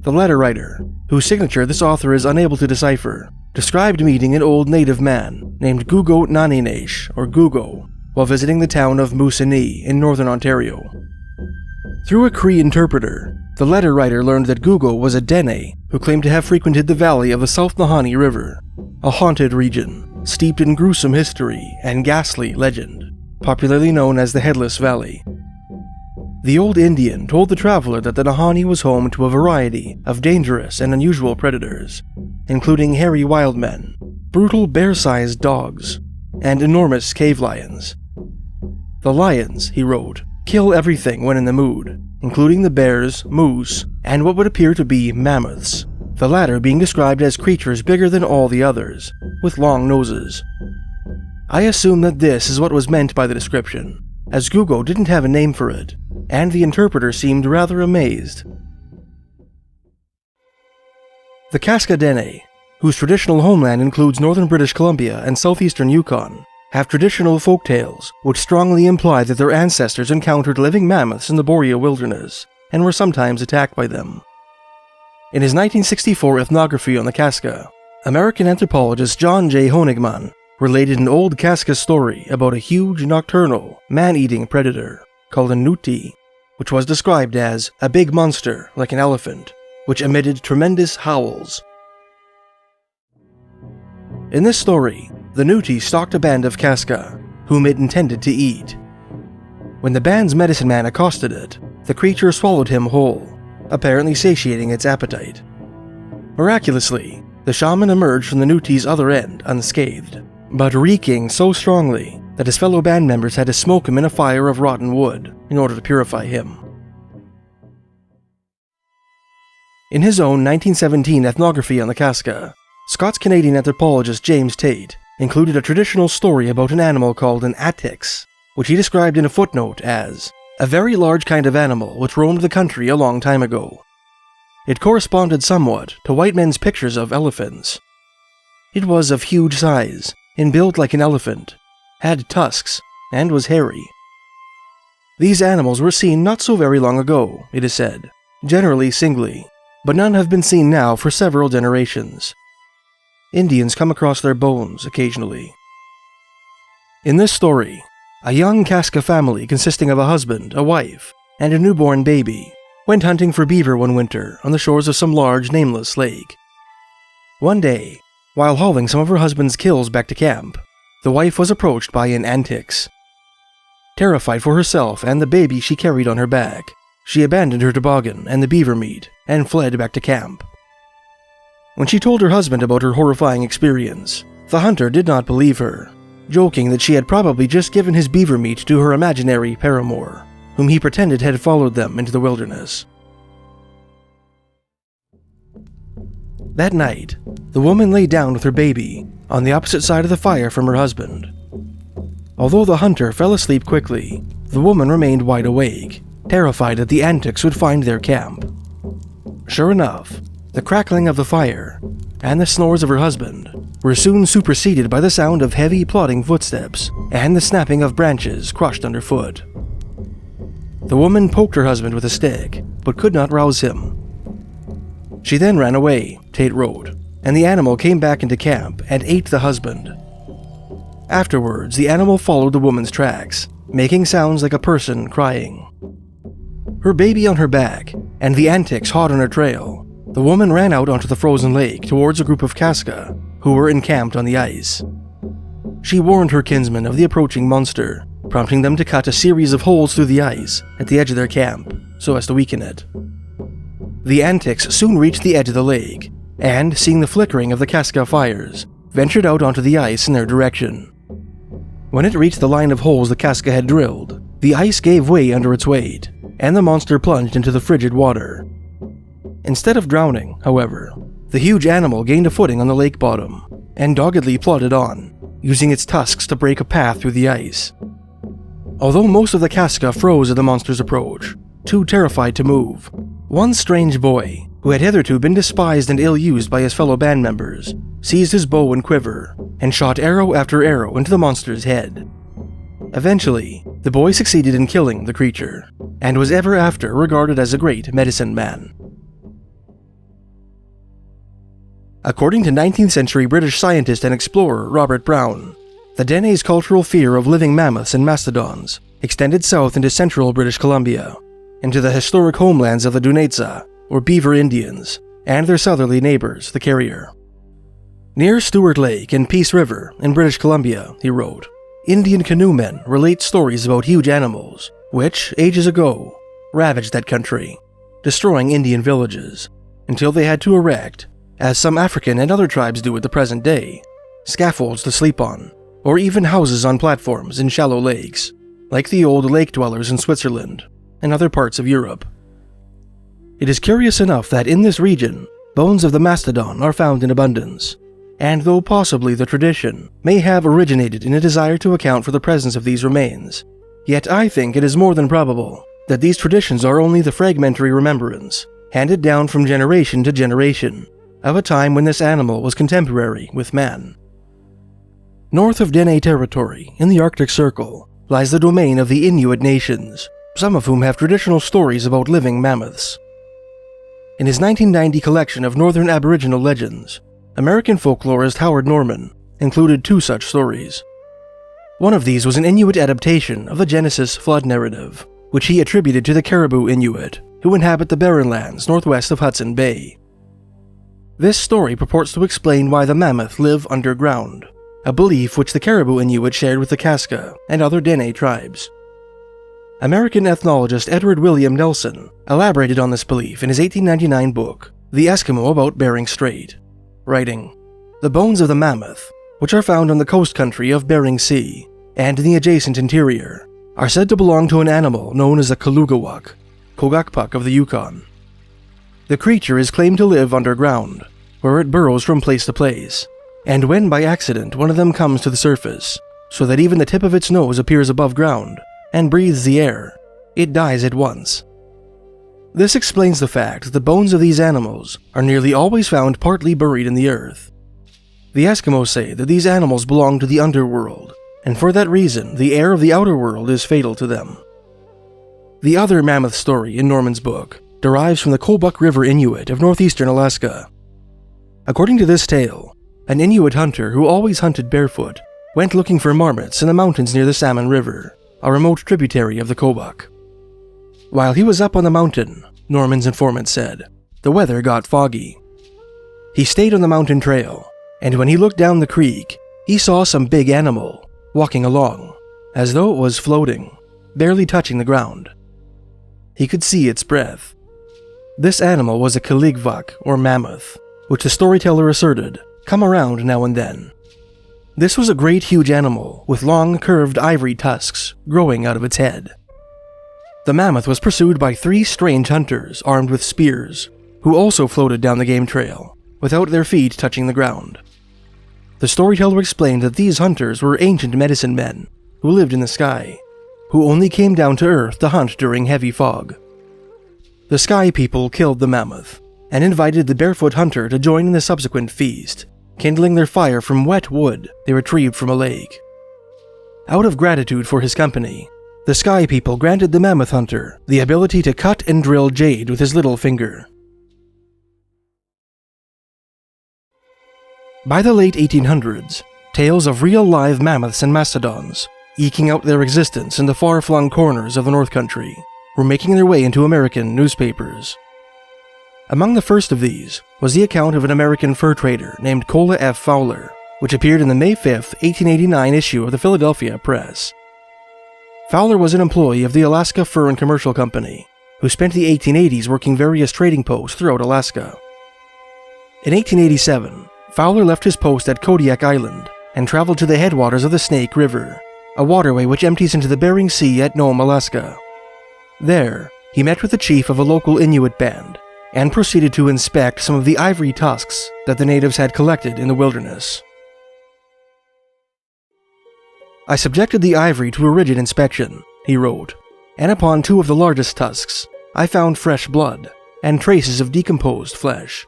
The letter writer, whose signature this author is unable to decipher, described meeting an old native man named Gugo Naninesh, or Gugo, while visiting the town of Moosonee in northern Ontario. Through a Cree interpreter, the letter writer learned that Gugo was a Dene who claimed to have frequented the valley of the South Nahanni River, a haunted region steeped in gruesome history and ghastly legend, popularly known as the Headless Valley. The old Indian told the traveler that the Nahanni was home to a variety of dangerous and unusual predators, including hairy wildmen, brutal bear-sized dogs, and enormous cave lions. The lions, he wrote, kill everything when in the mood, including the bears, moose, and what would appear to be mammoths, the latter being described as creatures bigger than all the others, with long noses. I assume that this is what was meant by the description, as Gugo didn't have a name for it, and the interpreter seemed rather amazed. The Casca Dene, whose traditional homeland includes northern British Columbia and southeastern Yukon, have traditional folk tales which strongly imply that their ancestors encountered living mammoths in the Boreal wilderness and were sometimes attacked by them. In his 1964 ethnography on the Casca, American anthropologist John J. Honigman related an old Casca story about a huge nocturnal, man-eating predator called a Nuti, which was described as a big monster like an elephant, which emitted tremendous howls. In this story, the Nuti stalked a band of Casca, whom it intended to eat. When the band's medicine man accosted it, the creature swallowed him whole, apparently satiating its appetite. Miraculously, the shaman emerged from the Nuti's other end unscathed, but reeking so strongly that his fellow band members had to smoke him in a fire of rotten wood in order to purify him. In his own 1917 ethnography on the Casca, Scots-Canadian anthropologist James Tate included a traditional story about an animal called an atix, which he described in a footnote as a very large kind of animal which roamed the country a long time ago. It corresponded somewhat to white men's pictures of elephants. It was of huge size and built like an elephant, had tusks, and was hairy. These animals were seen not so very long ago, it is said, generally singly, but none have been seen now for several generations. Indians come across their bones occasionally. In this story, a young Casca family consisting of a husband, a wife, and a newborn baby went hunting for beaver one winter on the shores of some large nameless lake. One day, while hauling some of her husband's kills back to camp, the wife was approached by an antix. Terrified for herself and the baby she carried on her back, she abandoned her toboggan and the beaver meat and fled back to camp. When she told her husband about her horrifying experience, the hunter did not believe her, joking that she had probably just given his beaver meat to her imaginary paramour, whom he pretended had followed them into the wilderness. That night, the woman lay down with her baby on the opposite side of the fire from her husband. Although the hunter fell asleep quickly, the woman remained wide awake, terrified that the antics would find their camp. Sure enough, the crackling of the fire and the snores of her husband were soon superseded by the sound of heavy plodding footsteps and the snapping of branches crushed underfoot. The woman poked her husband with a stick, but could not rouse him. She then ran away, Tate wrote, and the animal came back into camp and ate the husband. Afterwards, the animal followed the woman's tracks, making sounds like a person crying. Her baby on her back, and the antics hot on her trail, the woman ran out onto the frozen lake towards a group of Casca who were encamped on the ice. She warned her kinsmen of the approaching monster, prompting them to cut a series of holes through the ice at the edge of their camp so as to weaken it. The antics soon reached the edge of the lake, and, seeing the flickering of the Casca fires, ventured out onto the ice in their direction. When it reached the line of holes the Casca had drilled, the ice gave way under its weight, and the monster plunged into the frigid water. Instead of drowning, however, the huge animal gained a footing on the lake bottom, and doggedly plodded on, using its tusks to break a path through the ice. Although most of the Casca froze at the monster's approach, too terrified to move, one strange boy, who had hitherto been despised and ill-used by his fellow band members, seized his bow and quiver, and shot arrow after arrow into the monster's head. Eventually, the boy succeeded in killing the creature, and was ever after regarded as a great medicine man. According to 19th century British scientist and explorer Robert Brown, the Dene's cultural fear of living mammoths and mastodons extended south into central British Columbia, into the historic homelands of the Dunetza, or Beaver Indians, and their southerly neighbors, the Carrier. Near Stewart Lake and Peace River in British Columbia, he wrote, Indian canoemen relate stories about huge animals, which, ages ago, ravaged that country, destroying Indian villages, until they had to erect, as some African and other tribes do at the present day, scaffolds to sleep on, or even houses on platforms in shallow lakes, like the old lake dwellers in Switzerland and other parts of Europe. It is curious enough that in this region, bones of the mastodon are found in abundance, and though possibly the tradition may have originated in a desire to account for the presence of these remains, yet I think it is more than probable that these traditions are only the fragmentary remembrance, handed down from generation to generation, of a time when this animal was contemporary with man. North of Dene territory, in the Arctic Circle, lies the domain of the Inuit nations, some of whom have traditional stories about living mammoths. In his 1990 collection of Northern Aboriginal legends, American folklorist Howard Norman included 2 such stories. One of these was an Inuit adaptation of the Genesis flood narrative, which he attributed to the Caribou Inuit, who inhabit the barren lands northwest of Hudson Bay. This story purports to explain why the mammoth live underground, a belief which the Caribou Inuit shared with the Casca and other Dene tribes. American ethnologist Edward William Nelson elaborated on this belief in his 1899 book, The Eskimo About Bering Strait, writing, "The bones of the mammoth, which are found on the coast country of Bering Sea and in the adjacent interior, are said to belong to an animal known as the Kalugawak, Kogakpuk of the Yukon. The creature is claimed to live underground, where it burrows from place to place, and when by accident one of them comes to the surface, so that even the tip of its nose appears above ground, and breathes the air, it dies at once. This explains the fact that the bones of these animals are nearly always found partly buried in the earth. The Eskimos say that these animals belong to the underworld, and for that reason the air of the outer world is fatal to them." The other mammoth story in Norman's book derives from the Kobuk River Inuit of northeastern Alaska. According to this tale, an Inuit hunter who always hunted barefoot went looking for marmots in the mountains near the Salmon River, a remote tributary of the Kobuk. While he was up on the mountain, Norman's informant said, the weather got foggy. He stayed on the mountain trail, and when he looked down the creek, he saw some big animal walking along, as though it was floating, barely touching the ground. He could see its breath. This animal was a Kaligvak, or mammoth, which the storyteller asserted come around now and then. This was a great huge animal with long curved ivory tusks growing out of its head. The mammoth was pursued by 3 strange hunters armed with spears, who also floated down the game trail, without their feet touching the ground. The storyteller explained that these hunters were ancient medicine men who lived in the sky, who only came down to earth to hunt during heavy fog. The sky people killed the mammoth and invited the barefoot hunter to join in the subsequent feast, kindling their fire from wet wood they retrieved from a lake. Out of gratitude for his company, the sky people granted the mammoth hunter the ability to cut and drill jade with his little finger. By the late 1800s, tales of real live mammoths and mastodons, eking out their existence in the far-flung corners of the North Country, were making their way into American newspapers. Among the first of these was the account of an American fur trader named Cola F. Fowler, which appeared in the May 5, 1889 issue of the Philadelphia Press. Fowler was an employee of the Alaska Fur and Commercial Company, who spent the 1880s working various trading posts throughout Alaska. In 1887, Fowler left his post at Kodiak Island and traveled to the headwaters of the Snake River, a waterway which empties into the Bering Sea at Nome, Alaska. There, he met with the chief of a local Inuit band and proceeded to inspect some of the ivory tusks that the natives had collected in the wilderness. "I subjected the ivory to a rigid inspection," he wrote, "and upon 2 of the largest tusks, I found fresh blood and traces of decomposed flesh."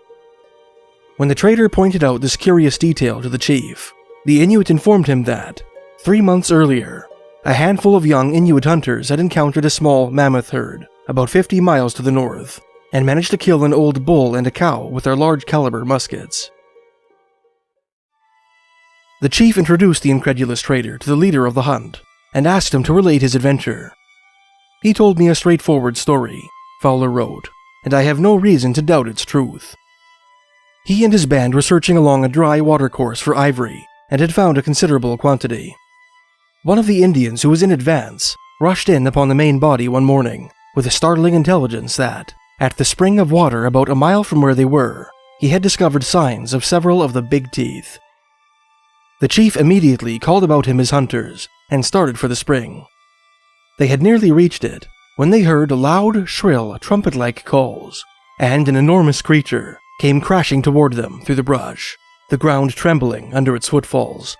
When the trader pointed out this curious detail to the chief, the Inuit informed him that, 3 months earlier, a handful of young Inuit hunters had encountered a small mammoth herd about 50 miles to the north, and managed to kill an old bull and a cow with their large-caliber muskets. The chief introduced the incredulous trader to the leader of the hunt, and asked him to relate his adventure. "He told me a straightforward story," Fowler wrote, "and I have no reason to doubt its truth." He and his band were searching along a dry watercourse for ivory, and had found a considerable quantity. One of the Indians who was in advance rushed in upon the main body one morning with the startling intelligence that, at the spring of water about a mile from where they were, he had discovered signs of several of the big teeth. The chief immediately called about him his hunters and started for the spring. They had nearly reached it when they heard loud, shrill, trumpet-like calls, and an enormous creature came crashing toward them through the brush, the ground trembling under its footfalls.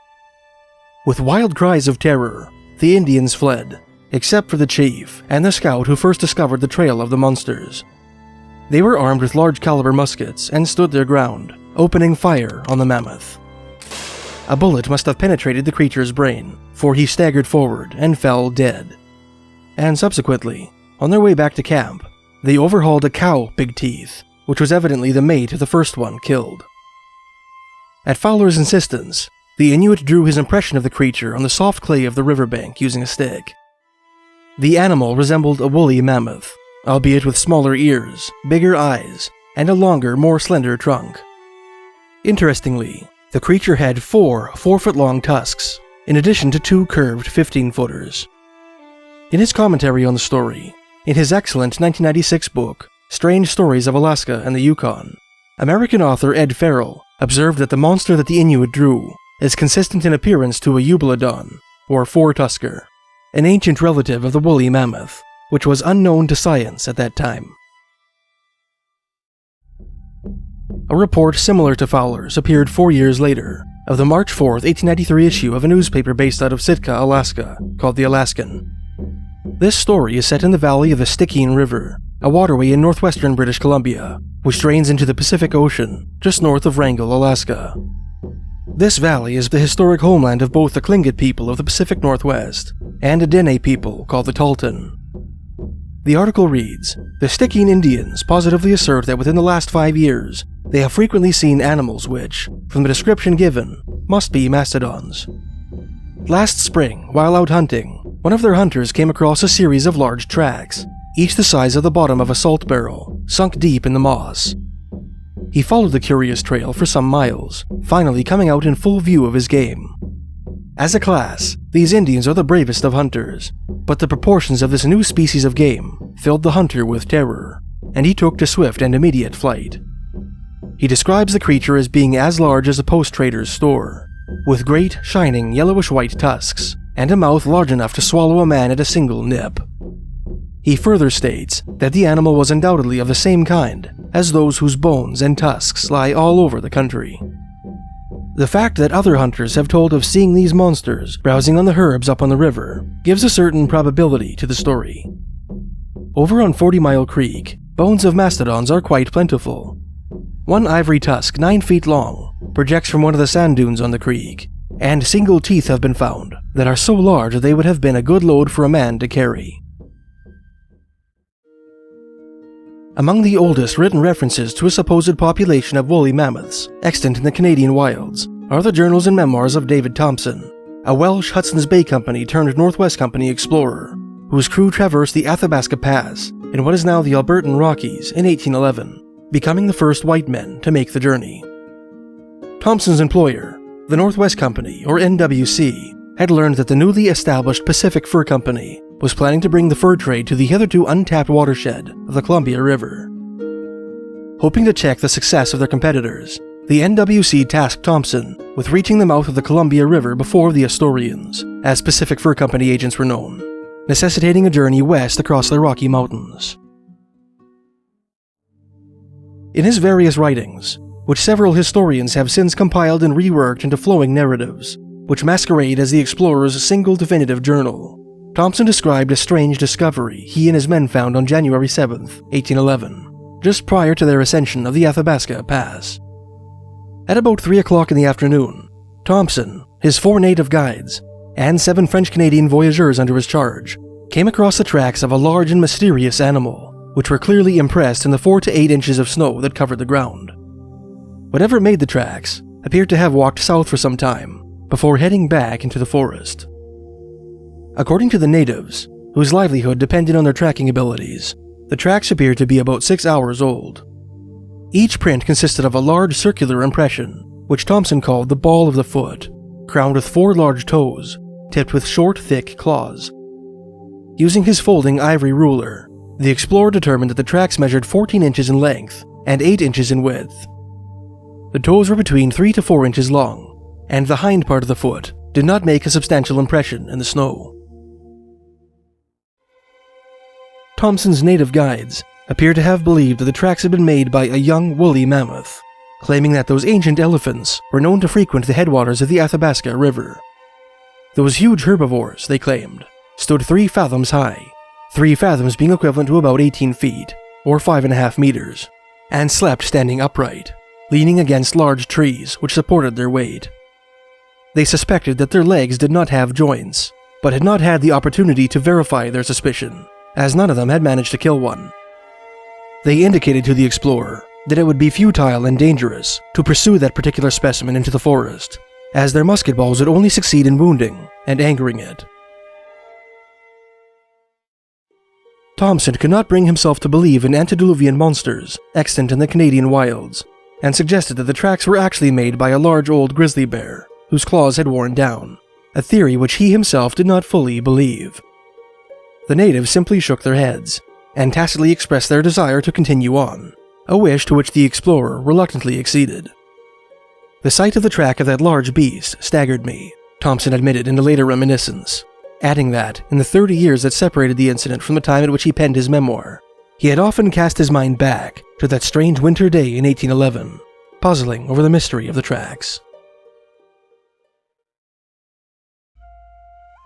With wild cries of terror, the Indians fled, except for the chief and the scout who first discovered the trail of the monsters. They were armed with large-caliber muskets and stood their ground, opening fire on the mammoth. A bullet must have penetrated the creature's brain, for he staggered forward and fell dead. And subsequently, on their way back to camp, they overhauled a cow big teeth, which was evidently the mate of the first one killed. At Fowler's insistence, the Inuit drew his impression of the creature on the soft clay of the riverbank using a stick. The animal resembled a woolly mammoth, albeit with smaller ears, bigger eyes, and a longer, more slender trunk. Interestingly, the creature had 4 4-foot-long tusks, in addition to 2 curved 15-footers. In his commentary on the story, in his excellent 1996 book, Strange Stories of Alaska and the Yukon, American author Ed Farrell observed that the monster that the Inuit drew is consistent in appearance to a eubelodon, or four-tusker, an ancient relative of the woolly mammoth, which was unknown to science at that time. A report similar to Fowler's appeared 4 years later, of the March 4, 1893 issue of a newspaper based out of Sitka, Alaska, called The Alaskan. This story is set in the valley of the Stickeen River, a waterway in northwestern British Columbia, which drains into the Pacific Ocean, just north of Wrangell, Alaska. This valley is the historic homeland of both the Tlingit people of the Pacific Northwest and a Dene people called the Tahltan. The article reads, "The Stickeen Indians positively assert that within the last 5 years, they have frequently seen animals which, from the description given, must be mastodons. Last spring, while out hunting, one of their hunters came across a series of large tracks, each the size of the bottom of a salt barrel, sunk deep in the moss. He followed the curious trail for some miles, finally coming out in full view of his game. As a class, these Indians are the bravest of hunters, but the proportions of this new species of game filled the hunter with terror, and he took to swift and immediate flight. He describes the creature as being as large as a post-trader's store, with great, shining, yellowish-white tusks, and a mouth large enough to swallow a man at a single nip. He further states that the animal was undoubtedly of the same kind as those whose bones and tusks lie all over the country. The fact that other hunters have told of seeing these monsters browsing on the herbs up on the river gives a certain probability to the story. Over on 40 Mile Creek, bones of mastodons are quite plentiful. One ivory tusk 9 feet long projects from one of the sand dunes on the creek, and single teeth have been found that are so large that they would have been a good load for a man to carry. Among the oldest written references to a supposed population of woolly mammoths extant in the Canadian wilds are the journals and memoirs of David Thompson, a Welsh Hudson's Bay Company turned Northwest Company explorer, whose crew traversed the Athabasca Pass in what is now the Albertan Rockies in 1811, becoming the first white men to make the journey. Thompson's employer, the Northwest Company, or NWC, had learned that the newly established Pacific Fur Company was planning to bring the fur trade to the hitherto untapped watershed of the Columbia River. Hoping to check the success of their competitors, the NWC tasked Thompson with reaching the mouth of the Columbia River before the Astorians, as Pacific Fur Company agents were known, necessitating a journey west across the Rocky Mountains. In his various writings, which several historians have since compiled and reworked into flowing narratives, which masquerade as the explorer's single definitive journal, Thompson described a strange discovery he and his men found on January 7, 1811, just prior to their ascension of the Athabasca Pass. At about 3 o'clock in the afternoon, Thompson, his 4 native guides, and 7 French-Canadian voyageurs under his charge came across the tracks of a large and mysterious animal, which were clearly impressed in the 4 to 8 inches of snow that covered the ground. Whatever made the tracks appeared to have walked south for some time before heading back into the forest. According to the natives, whose livelihood depended on their tracking abilities, the tracks appeared to be about 6 hours old. Each print consisted of a large circular impression, which Thompson called the ball of the foot, crowned with 4 large toes, tipped with short, thick claws. Using his folding ivory ruler, the explorer determined that the tracks measured 14 inches in length and 8 inches in width. The toes were between 3 to 4 inches long, and the hind part of the foot did not make a substantial impression in the snow. Thompson's native guides appear to have believed that the tracks had been made by a young woolly mammoth, claiming that those ancient elephants were known to frequent the headwaters of the Athabasca River. Those huge herbivores, they claimed, stood 3 fathoms high, 3 fathoms being equivalent to about 18 feet, or 5.5 meters, and slept standing upright, leaning against large trees which supported their weight. They suspected that their legs did not have joints, but had not had the opportunity to verify their suspicion, as none of them had managed to kill one. They indicated to the explorer that it would be futile and dangerous to pursue that particular specimen into the forest, as their musket balls would only succeed in wounding and angering it. Thompson could not bring himself to believe in antediluvian monsters extant in the Canadian wilds, and suggested that the tracks were actually made by a large old grizzly bear whose claws had worn down, a theory which he himself did not fully believe. The natives simply shook their heads, and tacitly expressed their desire to continue on, a wish to which the explorer reluctantly acceded. The sight of the track of that large beast staggered me, Thompson admitted in a later reminiscence, adding that, in the 30 years that separated the incident from the time at which he penned his memoir, he had often cast his mind back to that strange winter day in 1811, puzzling over the mystery of the tracks.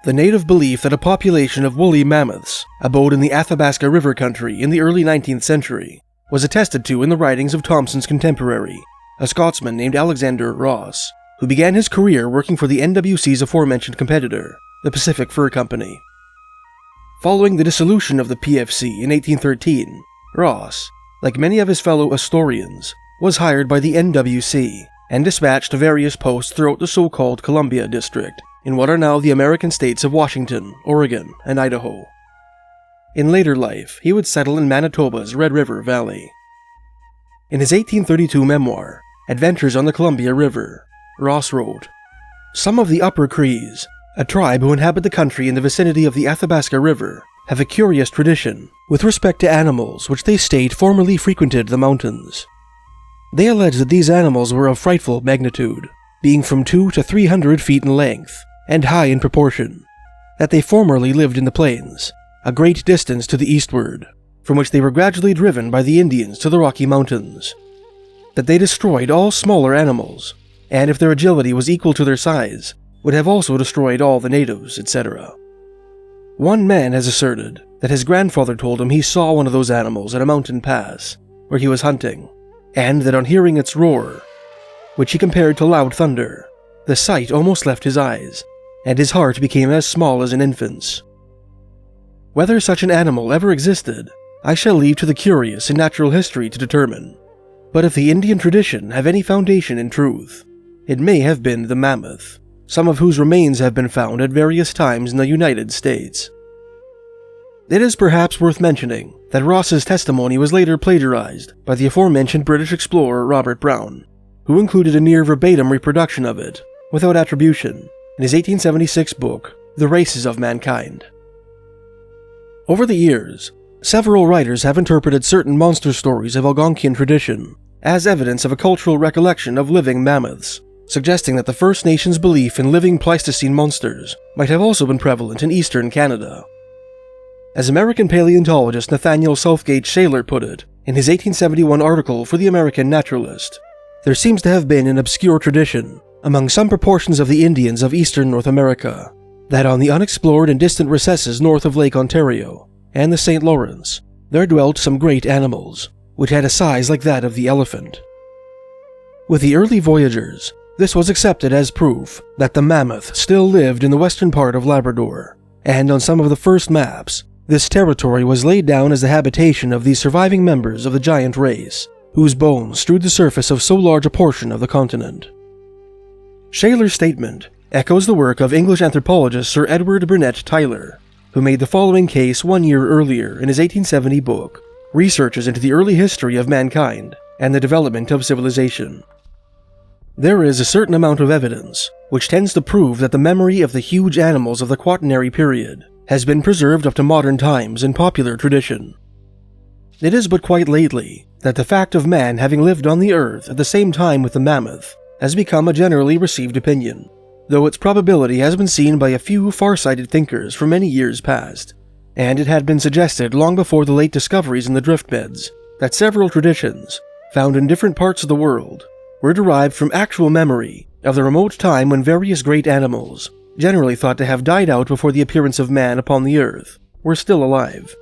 The native belief that a population of woolly mammoths abode in the Athabasca River country in the early 19th century was attested to in the writings of Thompson's contemporary, a Scotsman named Alexander Ross, who began his career working for the NWC's aforementioned competitor, the Pacific Fur Company. Following the dissolution of the PFC in 1813, Ross, like many of his fellow Astorians, was hired by the NWC and dispatched to various posts throughout the so-called Columbia District, in what are now the American states of Washington, Oregon, and Idaho. In later life, he would settle in Manitoba's Red River Valley. In his 1832 memoir, Adventures on the Columbia River, Ross wrote, "Some of the Upper Crees, a tribe who inhabit the country in the vicinity of the Athabasca River, have a curious tradition with respect to animals which they state formerly frequented the mountains. They allege that these animals were of frightful magnitude, being from 200 to 300 feet in length, and high in proportion, that they formerly lived in the plains, a great distance to the eastward, from which they were gradually driven by the Indians to the Rocky Mountains, that they destroyed all smaller animals, and if their agility was equal to their size, would have also destroyed all the natives, etc. One man has asserted that his grandfather told him he saw one of those animals at a mountain pass, where he was hunting, and that on hearing its roar, which he compared to loud thunder, the sight almost left his eyes, and his heart became as small as an infant's. Whether such an animal ever existed, I shall leave to the curious in natural history to determine, but if the Indian tradition have any foundation in truth, it may have been the mammoth, some of whose remains have been found at various times in the United States. It is perhaps worth mentioning that Ross's testimony was later plagiarized by the aforementioned British explorer Robert Brown, who included a near verbatim reproduction of it, without attribution, in his 1876 book, The Races of Mankind. Over the years, several writers have interpreted certain monster stories of Algonquian tradition as evidence of a cultural recollection of living mammoths, suggesting that the First Nations' belief in living Pleistocene monsters might have also been prevalent in eastern Canada. As American paleontologist Nathaniel Southgate Shaler put it in his 1871 article for the American Naturalist, there seems to have been an obscure tradition among some proportions of the Indians of eastern North America that on the unexplored and distant recesses north of Lake Ontario and the St. Lawrence there dwelt some great animals, which had a size like that of the elephant. With the early voyagers, this was accepted as proof that the mammoth still lived in the western part of Labrador, and on some of the first maps, this territory was laid down as the habitation of these surviving members of the giant race, whose bones strewed the surface of so large a portion of the continent. Shaler's statement echoes the work of English anthropologist Sir Edward Burnett Tyler, who made the following case 1 year earlier in his 1870 book, Researches into the Early History of Mankind and the Development of Civilization. There is a certain amount of evidence which tends to prove that the memory of the huge animals of the Quaternary period has been preserved up to modern times in popular tradition. It is but quite lately that the fact of man having lived on the earth at the same time with the mammoth has become a generally received opinion, though its probability has been seen by a few far-sighted thinkers for many years past, and it had been suggested long before the late discoveries in the drift beds that several traditions, found in different parts of the world, were derived from actual memory of the remote time when various great animals, generally thought to have died out before the appearance of man upon the earth, were still alive.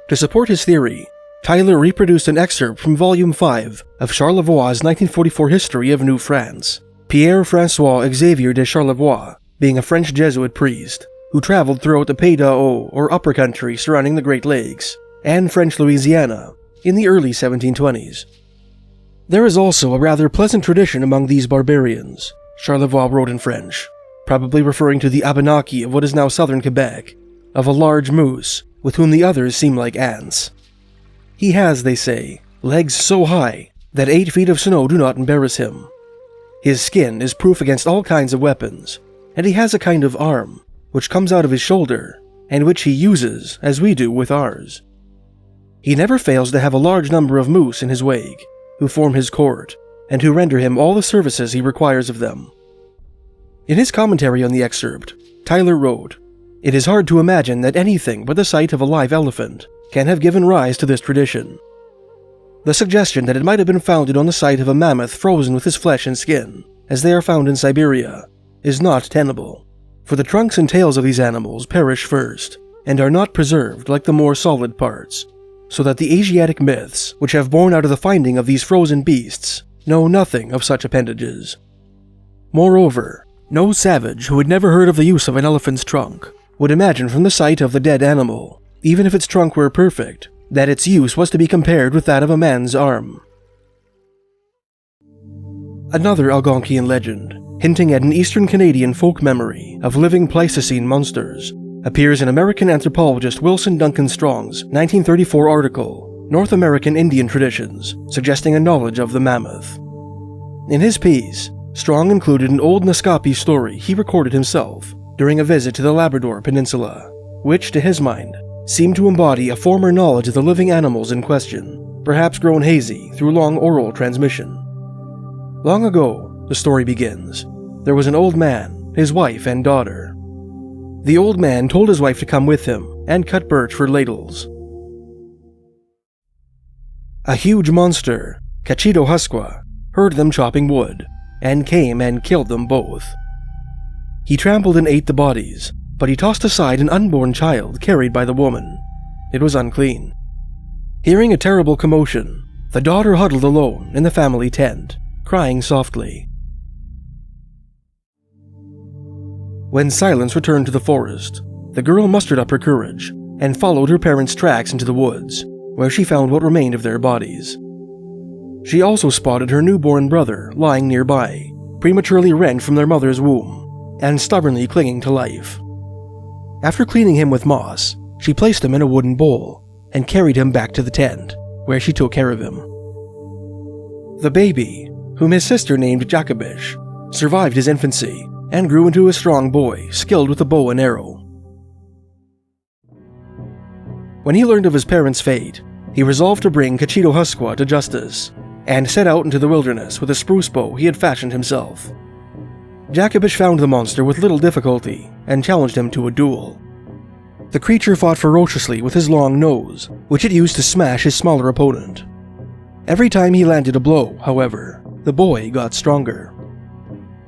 To support his theory, Tyler reproduced an excerpt from Volume 5 of Charlevoix's 1944 History of New France, Pierre-François Xavier de Charlevoix being a French Jesuit priest who traveled throughout the Pays d'Au or upper country surrounding the Great Lakes and French Louisiana in the early 1720s. There is also a rather pleasant tradition among these barbarians, Charlevoix wrote in French, probably referring to the Abenaki of what is now southern Quebec, of a large moose, with whom the others seem like ants. He has, they say, legs so high that 8 feet of snow do not embarrass him. His skin is proof against all kinds of weapons, and he has a kind of arm, which comes out of his shoulder, and which he uses as we do with ours. He never fails to have a large number of moose in his wake, who form his court, and who render him all the services he requires of them. In his commentary on the excerpt, Tyler wrote, "It is hard to imagine that anything but the sight of a live elephant can have given rise to this tradition. The suggestion that it might have been founded on the site of a mammoth frozen with his flesh and skin, as they are found in Siberia, is not tenable, for the trunks and tails of these animals perish first, and are not preserved like the more solid parts, so that the Asiatic myths, which have borne out of the finding of these frozen beasts, know nothing of such appendages. Moreover, no savage who had never heard of the use of an elephant's trunk would imagine from the sight of the dead animal, even if its trunk were perfect, that its use was to be compared with that of a man's arm." Another Algonquian legend, hinting at an eastern Canadian folk memory of living Pleistocene monsters, appears in American anthropologist Wilson Duncan Strong's 1934 article, North American Indian Traditions, suggesting a knowledge of the mammoth. In his piece, Strong included an old Naskapi story he recorded himself during a visit to the Labrador Peninsula, which, to his mind, seemed to embody a former knowledge of the living animals in question, perhaps grown hazy through long oral transmission. Long ago, the story begins, there was an old man, his wife, and daughter. The old man told his wife to come with him and cut birch for ladles. A huge monster, Cachito-Husqua, heard them chopping wood, and came and killed them both. He trampled and ate the bodies, but he tossed aside an unborn child carried by the woman. It was unclean. Hearing a terrible commotion, the daughter huddled alone in the family tent, crying softly. When silence returned to the forest, the girl mustered up her courage and followed her parents' tracks into the woods, where she found what remained of their bodies. She also spotted her newborn brother lying nearby, prematurely rent from their mother's womb, and stubbornly clinging to life. After cleaning him with moss, she placed him in a wooden bowl and carried him back to the tent, where she took care of him. The baby, whom his sister named Jacobish, survived his infancy and grew into a strong boy skilled with a bow and arrow. When he learned of his parents' fate, he resolved to bring Cachito-Husqua to justice and set out into the wilderness with a spruce bow he had fashioned himself. Jacobish found the monster with little difficulty and challenged him to a duel. The creature fought ferociously with his long nose, which it used to smash his smaller opponent. Every time he landed a blow, however, the boy got stronger.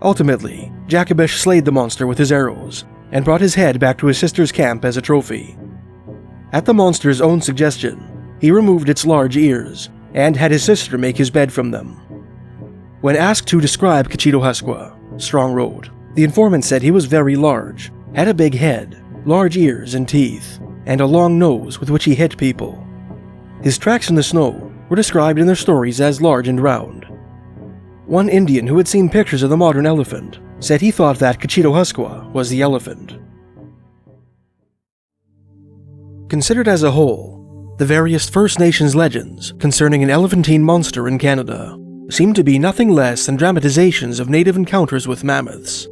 Ultimately, Jacobish slayed the monster with his arrows and brought his head back to his sister's camp as a trophy. At the monster's own suggestion, he removed its large ears and had his sister make his bed from them. When asked to describe Cachito-Husqua, Strong wrote, the informant said he was very large, had a big head, large ears and teeth, and a long nose with which he hit people. His tracks in the snow were described in their stories as large and round. One Indian who had seen pictures of the modern elephant said he thought that Cachito-Husqua was the elephant. Considered as a whole, the various First Nations legends concerning an elephantine monster in Canada seem to be nothing less than dramatizations of native encounters with mammoths.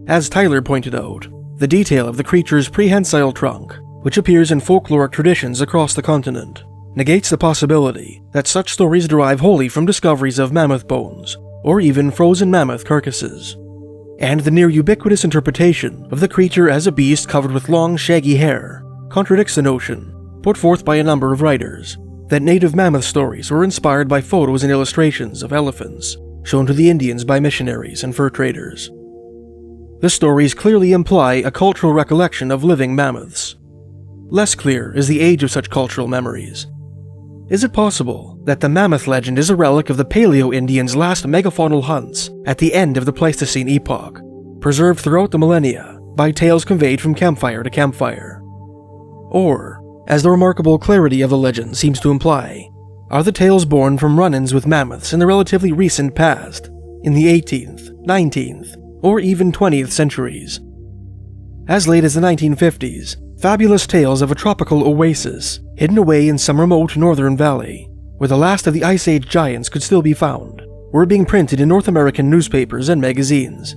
As Tyler pointed out, the detail of the creature's prehensile trunk, which appears in folkloric traditions across the continent, negates the possibility that such stories derive wholly from discoveries of mammoth bones, or even frozen mammoth carcasses. And the near ubiquitous interpretation of the creature as a beast covered with long, shaggy hair contradicts the notion, put forth by a number of writers, that native mammoth stories were inspired by photos and illustrations of elephants shown to the Indians by missionaries and fur traders. The stories clearly imply a cultural recollection of living mammoths. Less clear is the age of such cultural memories. Is it possible that the Mammoth legend is a relic of the Paleo-Indians' last megafaunal hunts at the end of the Pleistocene epoch, preserved throughout the millennia by tales conveyed from campfire to campfire? Or, as the remarkable clarity of the legend seems to imply, are the tales born from run-ins with mammoths in the relatively recent past, in the 18th, 19th, or even 20th centuries? As late as the 1950s, fabulous tales of a tropical oasis hidden away in some remote northern valley, where the last of the Ice Age giants could still be found, were being printed in North American newspapers and magazines.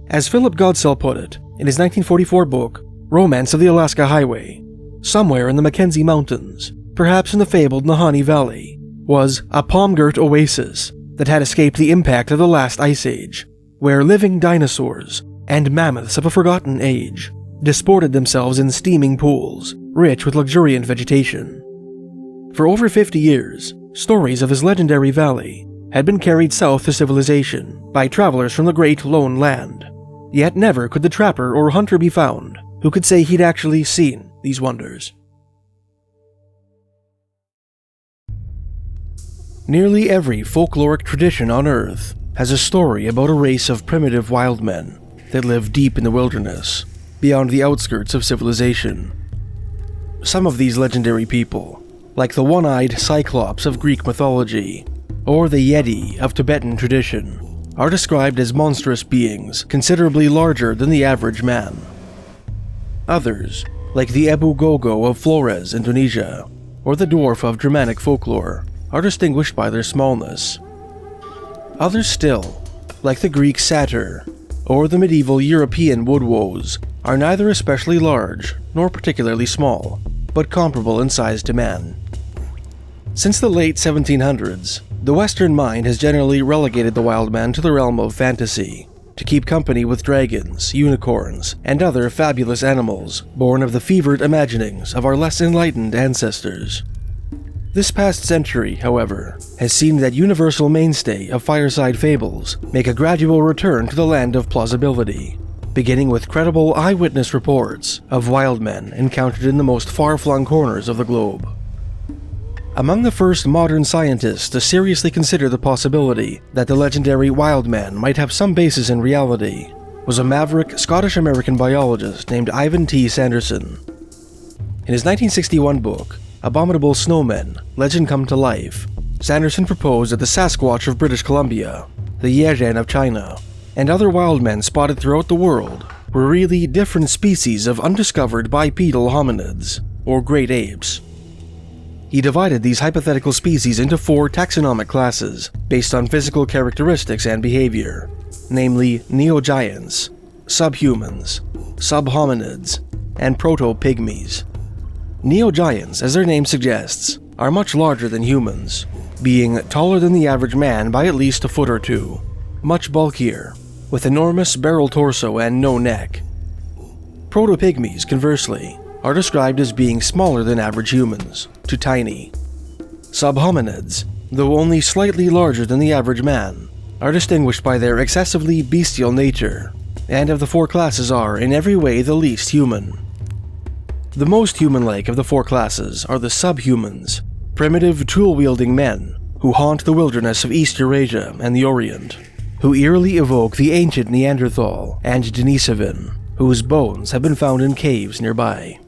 As Philip Godsell put it in his 1944 book, Romance of the Alaska Highway, somewhere in the Mackenzie Mountains, perhaps in the fabled Nahanni Valley, was a palm-girt oasis that had escaped the impact of the last ice age, where living dinosaurs and mammoths of a forgotten age disported themselves in steaming pools, rich with luxuriant vegetation. For over 50 years, stories of this legendary valley had been carried south to civilization by travelers from the great lone land, yet never could the trapper or hunter be found who could say he'd actually seen these wonders. Nearly every folkloric tradition on Earth has a story about a race of primitive wild men that live deep in the wilderness, beyond the outskirts of civilization. Some of these legendary people, like the one-eyed Cyclops of Greek mythology, or the Yeti of Tibetan tradition, are described as monstrous beings considerably larger than the average man. Others, like the Ebu Gogo of Flores, Indonesia, or the dwarf of Germanic folklore, are distinguished by their smallness. Others still, like the Greek satyr, or the medieval European woodwoes, are neither especially large nor particularly small, but comparable in size to man. Since the late 1700s, the Western mind has generally relegated the wild man to the realm of fantasy, to keep company with dragons, unicorns, and other fabulous animals born of the fevered imaginings of our less enlightened ancestors. This past century, however, has seen that universal mainstay of fireside fables make a gradual return to the land of plausibility, beginning with credible eyewitness reports of wild men encountered in the most far-flung corners of the globe. Among the first modern scientists to seriously consider the possibility that the legendary wild man might have some basis in reality was a maverick Scottish-American biologist named Ivan T. Sanderson. In his 1961 book, Abominable Snowmen, Legend Come to Life, Sanderson proposed that the Sasquatch of British Columbia, the Yeren of China, and other wild men spotted throughout the world were really different species of undiscovered bipedal hominids, or great apes. He divided these hypothetical species into 4 taxonomic classes based on physical characteristics and behavior, namely neogiants, subhumans, subhominids, and proto-pygmies. Neogiants, as their name suggests, are much larger than humans, being taller than the average man by at least a foot or two, much bulkier, with enormous barrel torso and no neck. Proto-pygmies, conversely, are described as being smaller than average humans, to tiny. Subhominids, though only slightly larger than the average man, are distinguished by their excessively bestial nature, and of the 4 classes are in every way the least human. The most human-like of the 4 classes are the subhumans, primitive tool-wielding men who haunt the wilderness of East Eurasia and the Orient, who eerily evoke the ancient Neanderthal and Denisovan, whose bones have been found in caves nearby.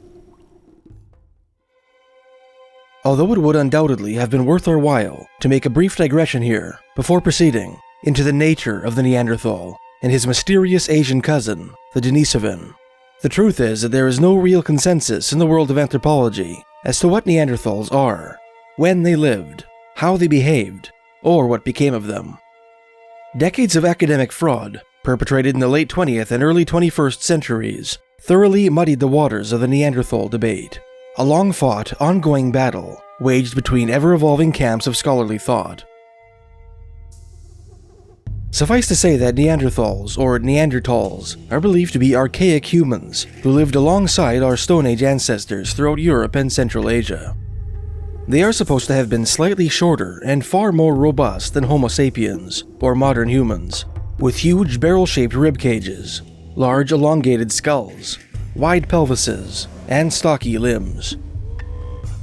Although it would undoubtedly have been worth our while to make a brief digression here before proceeding into the nature of the Neanderthal and his mysterious Asian cousin, the Denisovan, the truth is that there is no real consensus in the world of anthropology as to what Neanderthals are, when they lived, how they behaved, or what became of them. Decades of academic fraud, perpetrated in the late 20th and early 21st centuries, thoroughly muddied the waters of the Neanderthal debate, a long-fought, ongoing battle waged between ever-evolving camps of scholarly thought. Suffice to say that Neanderthals, or Neanderthals, are believed to be archaic humans who lived alongside our Stone Age ancestors throughout Europe and Central Asia. They are supposed to have been slightly shorter and far more robust than Homo sapiens, or modern humans, with huge barrel-shaped rib cages, large elongated skulls, wide pelvises, and stocky limbs.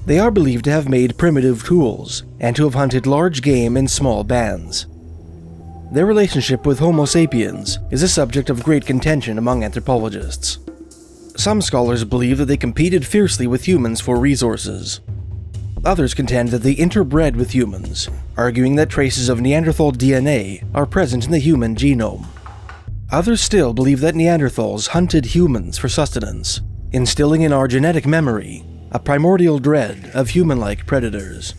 They are believed to have made primitive tools and to have hunted large game in small bands. Their relationship with Homo sapiens is a subject of great contention among anthropologists. Some scholars believe that they competed fiercely with humans for resources. Others contend that they interbred with humans, arguing that traces of Neanderthal DNA are present in the human genome. Others still believe that Neanderthals hunted humans for sustenance, instilling in our genetic memory a primordial dread of human-like predators.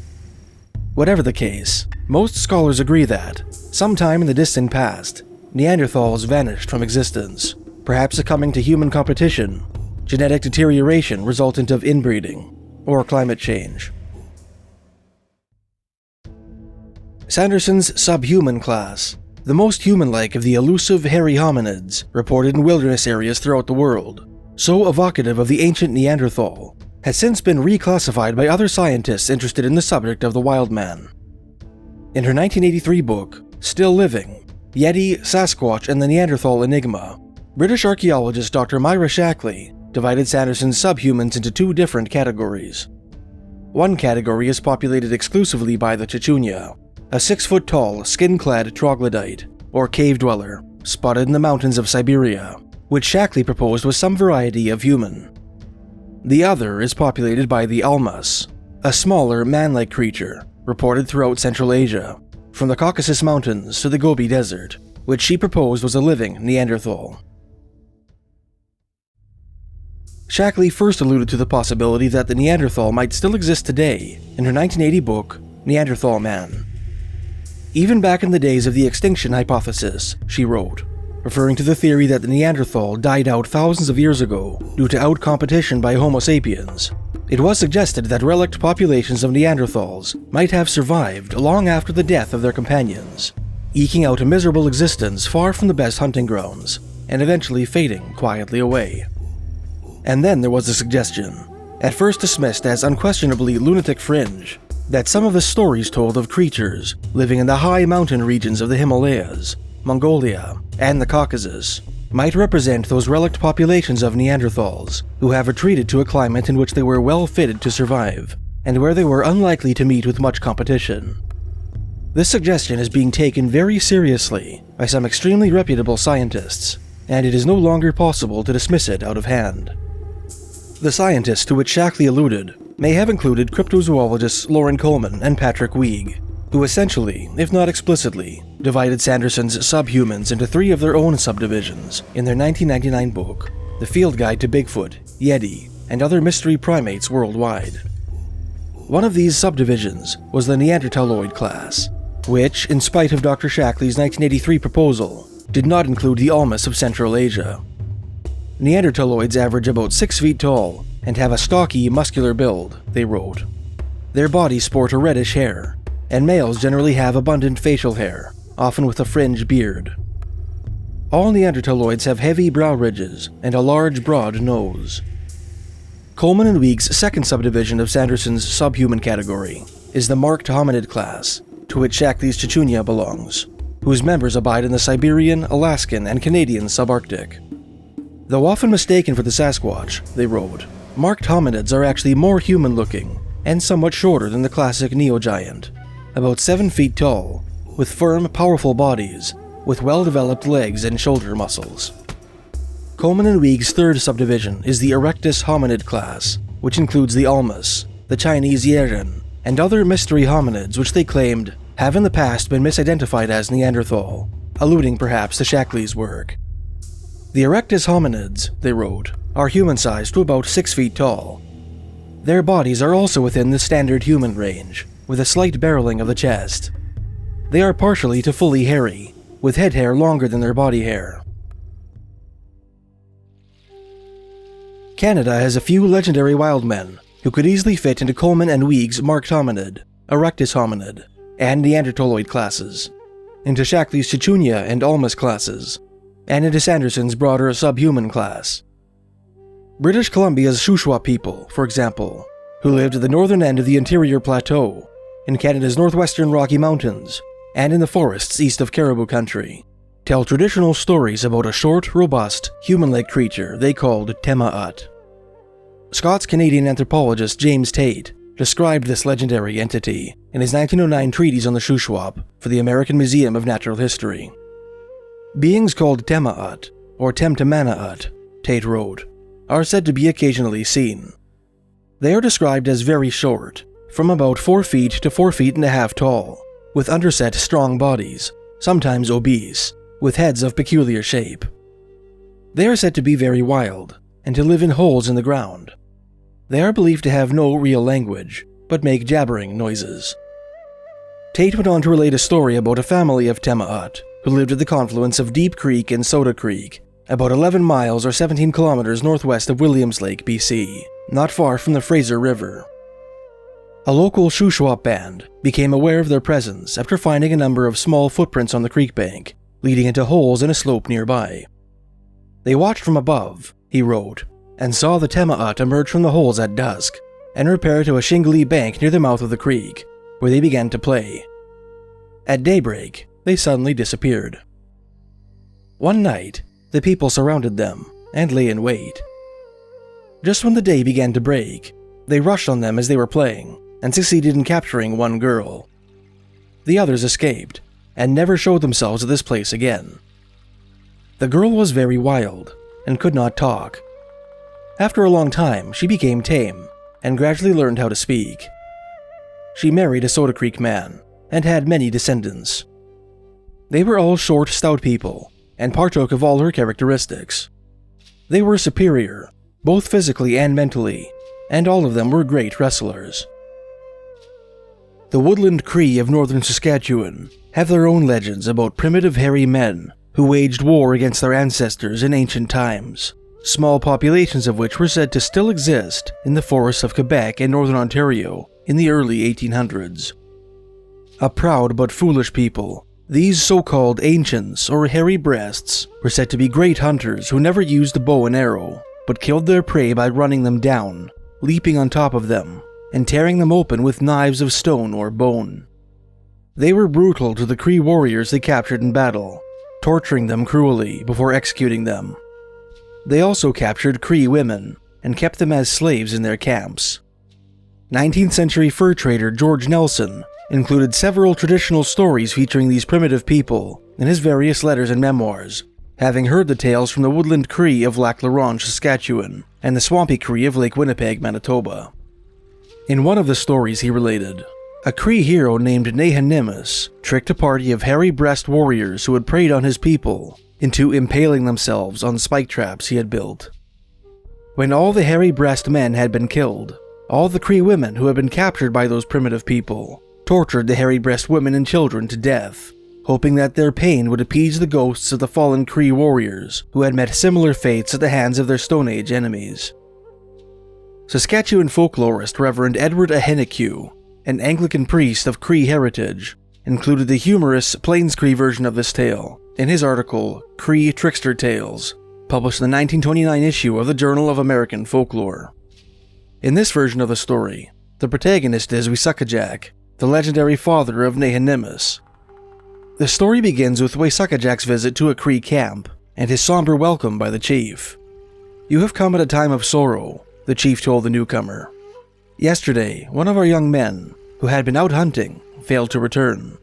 Whatever the case, most scholars agree that, sometime in the distant past, Neanderthals vanished from existence, perhaps succumbing to human competition, genetic deterioration resultant of inbreeding, or climate change. Sanderson's subhuman class, the most human-like of the elusive hairy hominids reported in wilderness areas throughout the world, so evocative of the ancient Neanderthal, has since been reclassified by other scientists interested in the subject of the wild man. In her 1983 book, Still Living, Yeti, Sasquatch, and the Neanderthal Enigma, British archaeologist Dr. Myra Shackley divided Sanderson's subhumans into two different categories. One category is populated exclusively by the Chichunya, a 6-foot-tall, skin-clad troglodyte, or cave dweller, spotted in the mountains of Siberia, which Shackley proposed was some variety of human. The other is populated by the Almas, a smaller, man-like creature, reported throughout Central Asia, from the Caucasus Mountains to the Gobi Desert, which she proposed was a living Neanderthal. Shackley first alluded to the possibility that the Neanderthal might still exist today in her 1980 book, Neanderthal Man. Even back in the days of the extinction hypothesis, she wrote, referring to the theory that the Neanderthal died out thousands of years ago due to outcompetition by Homo sapiens, it was suggested that relict populations of Neanderthals might have survived long after the death of their companions, eking out a miserable existence far from the best hunting grounds, and eventually fading quietly away. And then there was a suggestion, at first dismissed as unquestionably lunatic fringe, that some of the stories told of creatures living in the high mountain regions of the Himalayas, Mongolia, and the Caucasus might represent those relict populations of Neanderthals who have retreated to a climate in which they were well fitted to survive, and where they were unlikely to meet with much competition. This suggestion is being taken very seriously by some extremely reputable scientists, and it is no longer possible to dismiss it out of hand. The scientists to which Shackley alluded may have included cryptozoologists Loren Coleman and Patrick Weig, who essentially, if not explicitly, divided Sanderson's subhumans into three of their own subdivisions in their 1999 book, The Field Guide to Bigfoot, Yeti, and Other Mystery Primates Worldwide. One of these subdivisions was the Neanderthaloid class, which, in spite of Dr. Shackley's 1983 proposal, did not include the Almas of Central Asia. Neanderthaloids average about 6 feet tall and have a stocky, muscular build, they wrote. Their bodies sport a reddish hair, and males generally have abundant facial hair, often with a fringe beard. All Neanderthaloids have heavy brow ridges and a large, broad nose. Coleman and Weig's second subdivision of Sanderson's subhuman category is the marked hominid class, to which Shackley's Chichunya belongs, whose members abide in the Siberian, Alaskan, and Canadian subarctic. Though often mistaken for the Sasquatch, they wrote, marked hominids are actually more human-looking and somewhat shorter than the classic neogiant, about 7 feet tall, with firm, powerful bodies, with well-developed legs and shoulder muscles. Coleman and Weig's third subdivision is the Erectus hominid class, which includes the Almas, the Chinese Yeren, and other mystery hominids which they claimed have in the past been misidentified as Neanderthal, alluding perhaps to Shackley's work. The Erectus hominids, they wrote, are human-sized to about 6 feet tall. Their bodies are also within the standard human range, with a slight barreling of the chest. They are partially to fully hairy, with head hair longer than their body hair. Canada has a few legendary wildmen who could easily fit into Coleman and Weig's marked hominid, Erectus hominid, and Neanderthaloid classes, into Shackley's Chichunya and Almas classes, and into Sanderson's broader subhuman class. British Columbia's Shuswap people, for example, who lived at the northern end of the interior plateau, in Canada's northwestern Rocky Mountains, and in the forests east of Caribou Country, tell traditional stories about a short, robust, human-like creature they called Tema'at. Scots-Canadian anthropologist James Tate described this legendary entity in his 1909 treatise on the Shuswap for the American Museum of Natural History. Beings called Tema'at, or Temtamanaat, Tate wrote, are said to be occasionally seen. They are described as very short, from about 4 feet to 4.5 feet tall, with underset strong bodies, sometimes obese, with heads of peculiar shape. They are said to be very wild, and to live in holes in the ground. They are believed to have no real language, but make jabbering noises. Tate went on to relate a story about a family of Tema'at who lived at the confluence of Deep Creek and Soda Creek, about 11 miles or 17 kilometers northwest of Williams Lake, BC, not far from the Fraser River. A local Shuswap band became aware of their presence after finding a number of small footprints on the creek bank, leading into holes in a slope nearby. They watched from above, he wrote, and saw the Temaut emerge from the holes at dusk and repair to a shingly bank near the mouth of the creek, where they began to play. At daybreak, they suddenly disappeared. One night, the people surrounded them and lay in wait. Just when the day began to break, they rushed on them as they were playing and succeeded in capturing one girl. The others escaped and never showed themselves at this place again. The girl was very wild and could not talk. After a long time, she became tame and gradually learned how to speak. She married a Soda Creek man and had many descendants. They were all short, stout people and partook of all her characteristics. They were superior, both physically and mentally, and all of them were great wrestlers. The Woodland Cree of northern Saskatchewan have their own legends about primitive hairy men who waged war against their ancestors in ancient times, small populations of which were said to still exist in the forests of Quebec and northern Ontario in the early 1800s. A proud but foolish people, these so-called ancients or hairy breasts were said to be great hunters who never used the bow and arrow, but killed their prey by running them down, leaping on top of them, and tearing them open with knives of stone or bone. They were brutal to the Cree warriors they captured in battle, torturing them cruelly before executing them. They also captured Cree women and kept them as slaves in their camps. 19th century fur trader George Nelson included several traditional stories featuring these primitive people in his various letters and memoirs, having heard the tales from the Woodland Cree of Lac La Ronge, Saskatchewan, and the Swampy Cree of Lake Winnipeg, Manitoba. In one of the stories he related, a Cree hero named Nahanni tricked a party of hairy breast warriors who had preyed on his people into impaling themselves on spike traps he had built. When all the hairy breast men had been killed, all the Cree women who had been captured by those primitive people tortured the hairy breast women and children to death, hoping that their pain would appease the ghosts of the fallen Cree warriors who had met similar fates at the hands of their Stone Age enemies. Saskatchewan folklorist Reverend Edward Ahenakew, an Anglican priest of Cree heritage, included the humorous Plains Cree version of this tale in his article Cree Trickster Tales, published in the 1929 issue of the Journal of American Folklore. In this version of the story, the protagonist is Wisakajak, the legendary father of Nahanni. The story begins with Wisakajak's visit to a Cree camp and his somber welcome by the chief. "You have come at a time of sorrow," the chief told the newcomer. "Yesterday, one of our young men, who had been out hunting, failed to return.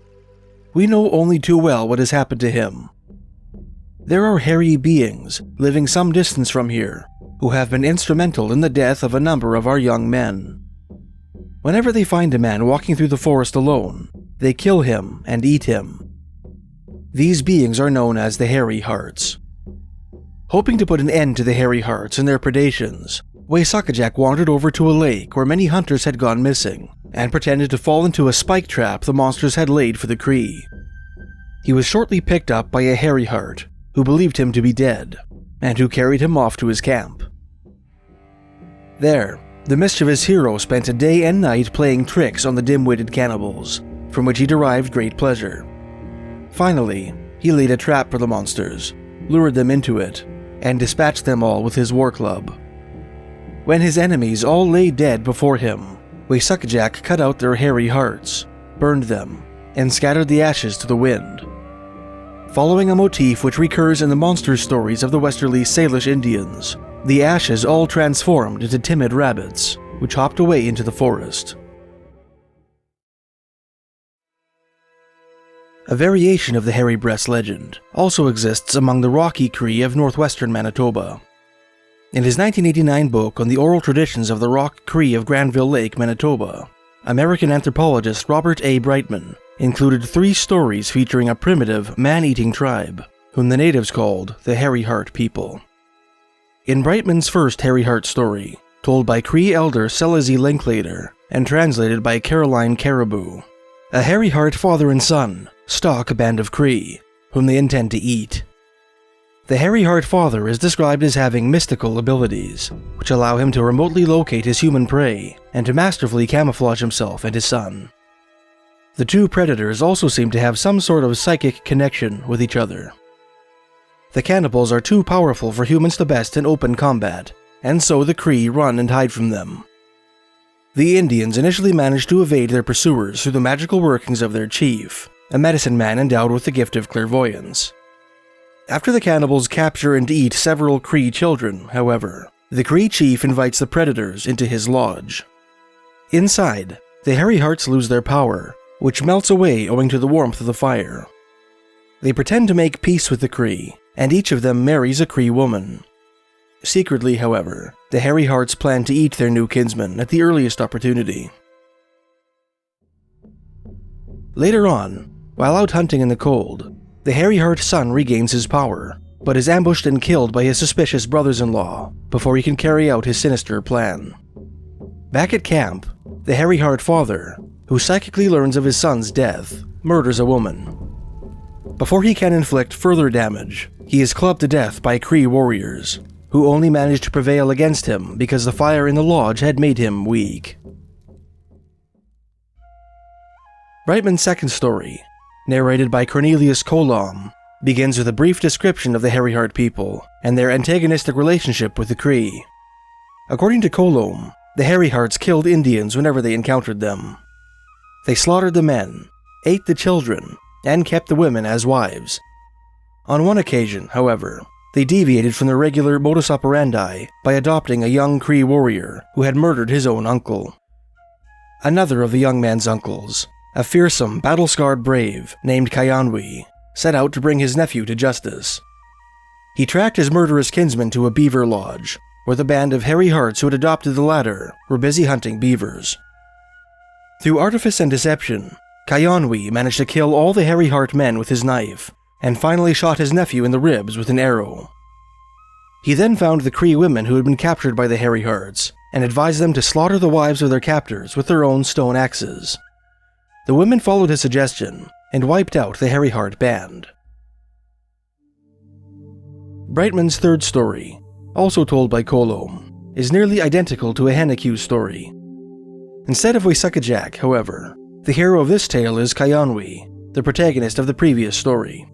We know only too well what has happened to him. There are hairy beings living some distance from here who have been instrumental in the death of a number of our young men. Whenever they find a man walking through the forest alone, they kill him and eat him. These beings are known as the Hairy Hearts." Hoping to put an end to the Hairy Hearts and their predations, Wisakajak wandered over to a lake where many hunters had gone missing and pretended to fall into a spike trap the monsters had laid for the Cree. He was shortly picked up by a Hairy Heart who believed him to be dead and who carried him off to his camp. There, the mischievous hero spent a day and night playing tricks on the dim-witted cannibals, from which he derived great pleasure. Finally, he laid a trap for the monsters, lured them into it, and dispatched them all with his war club. When his enemies all lay dead before him, Wisakajak cut out their hairy hearts, burned them, and scattered the ashes to the wind. Following a motif which recurs in the monster stories of the westerly Salish Indians, the ashes all transformed into timid rabbits, which hopped away into the forest. A variation of the hairy breast legend also exists among the Rocky Cree of northwestern Manitoba. In his 1989 book on the oral traditions of the Rock Cree of Granville Lake, Manitoba, American anthropologist Robert A. Brightman included 3 stories featuring a primitive, man-eating tribe, whom the natives called the Hairy Heart people. In Brightman's first Hairy Heart story, told by Cree elder Selezi Linklater and translated by Caroline Caribou, a Hairy Heart father and son stalk a band of Cree, whom they intend to eat. The Hairy Heart Father is described as having mystical abilities, which allow him to remotely locate his human prey and to masterfully camouflage himself and his son. The two predators also seem to have some sort of psychic connection with each other. The cannibals are too powerful for humans to best in open combat, and so the Cree run and hide from them. The Indians initially managed to evade their pursuers through the magical workings of their chief, a medicine man endowed with the gift of clairvoyance. After the cannibals capture and eat several Cree children, however, the Cree chief invites the predators into his lodge. Inside, the Hairy Hearts lose their power, which melts away owing to the warmth of the fire. They pretend to make peace with the Cree, and each of them marries a Cree woman. Secretly, however, the Hairy Hearts plan to eat their new kinsman at the earliest opportunity. Later on, while out hunting in the cold, the Hairy Heart son regains his power, but is ambushed and killed by his suspicious brothers-in-law before he can carry out his sinister plan. Back at camp, the Hairy Heart father, who psychically learns of his son's death, murders a woman. Before he can inflict further damage, he is clubbed to death by Cree warriors, who only managed to prevail against him because the fire in the lodge had made him weak. Brightman's second story, narrated by Cornelius Colom, begins with a brief description of the Hairy Heart people and their antagonistic relationship with the Cree. According to Colom, the Hairy Hearts killed Indians whenever they encountered them. They slaughtered the men, ate the children, and kept the women as wives. On one occasion, however, they deviated from their regular modus operandi by adopting a young Cree warrior who had murdered his own uncle. Another of the young man's uncles, a fearsome, battle-scarred brave named Kayanwi, set out to bring his nephew to justice. He tracked his murderous kinsman to a beaver lodge, where the band of Hairy Hearts who had adopted the latter were busy hunting beavers. Through artifice and deception, Kayanwi managed to kill all the Hairy Heart men with his knife, and finally shot his nephew in the ribs with an arrow. He then found the Cree women who had been captured by the Hairy Hearts, and advised them to slaughter the wives of their captors with their own stone axes. The women followed his suggestion, and wiped out the Hairy Heart band. Brightman's third story, also told by Colom, is nearly identical to a Hennequ's story. Instead of Waisakajak, however, the hero of this tale is Kayanwi, the protagonist of the previous story.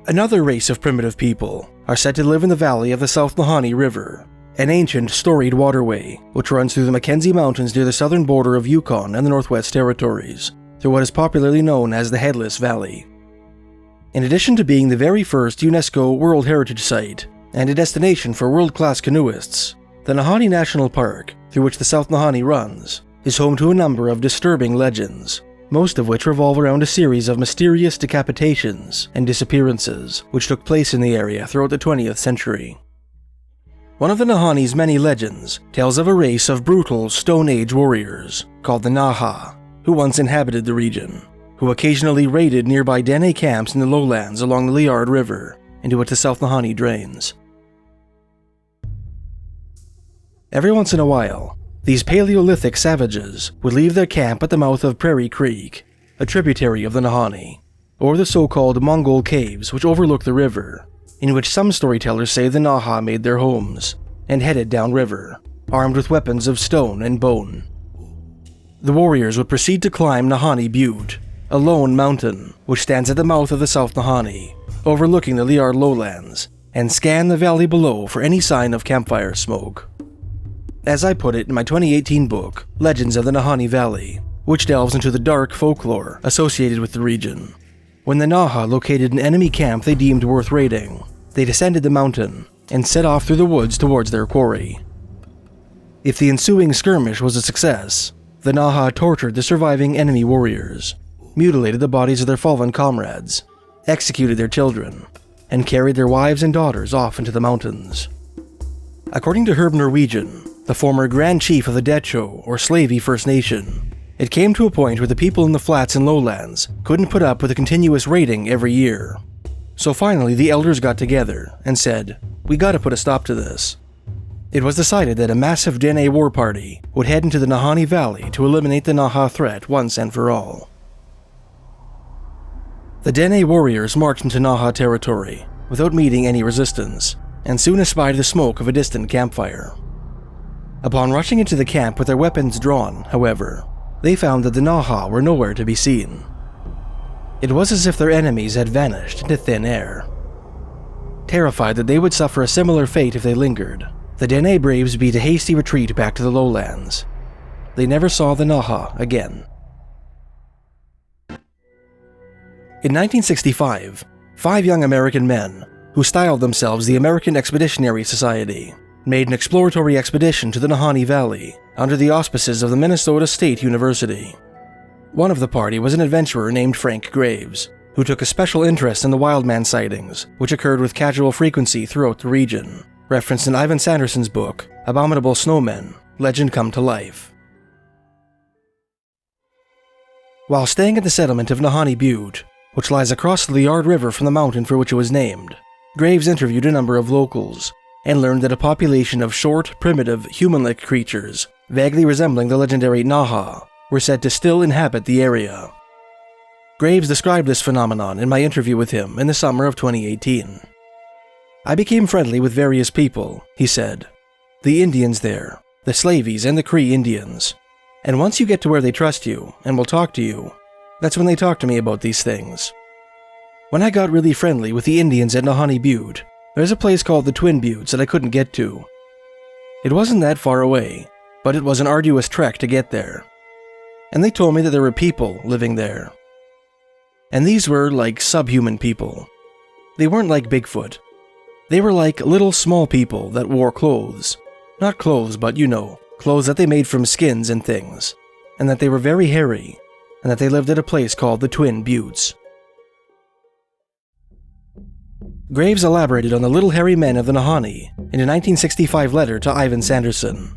Another race of primitive people are said to live in the valley of the South Nahanni River, an ancient, storied waterway which runs through the Mackenzie Mountains near the southern border of Yukon and the Northwest Territories, through what is popularly known as the Headless Valley. In addition to being the very first UNESCO World Heritage Site and a destination for world-class canoeists, the Nahanni National Park, through which the South Nahanni runs, is home to a number of disturbing legends, most of which revolve around a series of mysterious decapitations and disappearances which took place in the area throughout the 20th century. One of the Nahanni's many legends tells of a race of brutal Stone Age warriors called the Naha, who once inhabited the region, who occasionally raided nearby Dene camps in the lowlands along the Liard River, into which the South Nahanni drains. Every once in a while, these Paleolithic savages would leave their camp at the mouth of Prairie Creek, a tributary of the Nahanni, or the so-called Mongol caves which overlook the river, in which some storytellers say the Naha made their homes, and headed downriver, armed with weapons of stone and bone. The warriors would proceed to climb Nahanni Butte, a lone mountain which stands at the mouth of the South Nahanni, overlooking the Liard lowlands, and scan the valley below for any sign of campfire smoke. As I put it in my 2018 book, Legends of the Nahanni Valley, which delves into the dark folklore associated with the region, when the Naha located an enemy camp they deemed worth raiding, they descended the mountain and set off through the woods towards their quarry. If the ensuing skirmish was a success, the Naha tortured the surviving enemy warriors, mutilated the bodies of their fallen comrades, executed their children, and carried their wives and daughters off into the mountains. According to Herb Norwegian, the former Grand Chief of the Decho or Slavey First Nation, it came to a point where the people in the flats and lowlands couldn't put up with a continuous raiding every year. So finally the elders got together and said, "We gotta put a stop to this." It was decided that a massive Dene war party would head into the Nahanni Valley to eliminate the Naha threat once and for all. The Dene warriors marched into Naha territory without meeting any resistance, and soon espied the smoke of a distant campfire. Upon rushing into the camp with their weapons drawn, however, they found that the Naha were nowhere to be seen. It was as if their enemies had vanished into thin air. Terrified that they would suffer a similar fate if they lingered, the Dene braves beat a hasty retreat back to the lowlands. They never saw the Naha again. In 1965, 5 young American men, who styled themselves the American Expeditionary Society, made an exploratory expedition to the Nahanni Valley under the auspices of the Minnesota State University. One of the party was an adventurer named Frank Graves, who took a special interest in the wildman sightings, which occurred with casual frequency throughout the region, referenced in Ivan Sanderson's book, Abominable Snowmen, Legend Come to Life. While staying at the settlement of Nahanni Butte, which lies across the Liard River from the mountain for which it was named, Graves interviewed a number of locals, and learned that a population of short, primitive, human-like creatures, vaguely resembling the legendary Naha, were said to still inhabit the area. Graves described this phenomenon in my interview with him in the summer of 2018. "I became friendly with various people," he said. "The Indians there, the Slavies and the Cree Indians. And once you get to where they trust you and will talk to you, that's when they talk to me about these things. When I got really friendly with the Indians at Nahanni Butte, there's a place called the Twin Buttes that I couldn't get to. It wasn't that far away, but it was an arduous trek to get there. And they told me that there were people living there. And these were like subhuman people. They weren't like Bigfoot. They were like little small people that wore clothes. Not clothes, but you know, clothes that they made from skins and things. And that they were very hairy, and that they lived at a place called the Twin Buttes." Graves elaborated on the little hairy men of the Nahanni in a 1965 letter to Ivan Sanderson.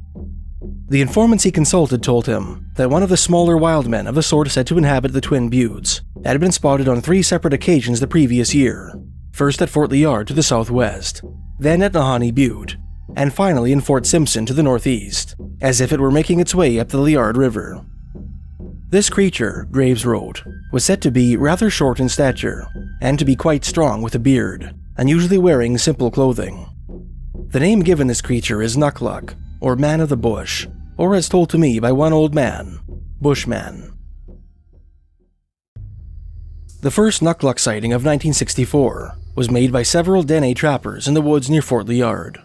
The informants he consulted told him that one of the smaller wild men of the sort said to inhabit the Twin Buttes had been spotted on 3 separate occasions the previous year, first at Fort Liard to the southwest, then at Nahanni Butte, and finally in Fort Simpson to the northeast, as if it were making its way up the Liard River. This creature, Graves wrote, was said to be rather short in stature, and to be quite strong with a beard, and usually wearing simple clothing. The name given this creature is Nukluk, or Man of the Bush, or as told to me by one old man, Bushman. The first Nukluk sighting of 1964 was made by several Dene trappers in the woods near Fort Liard.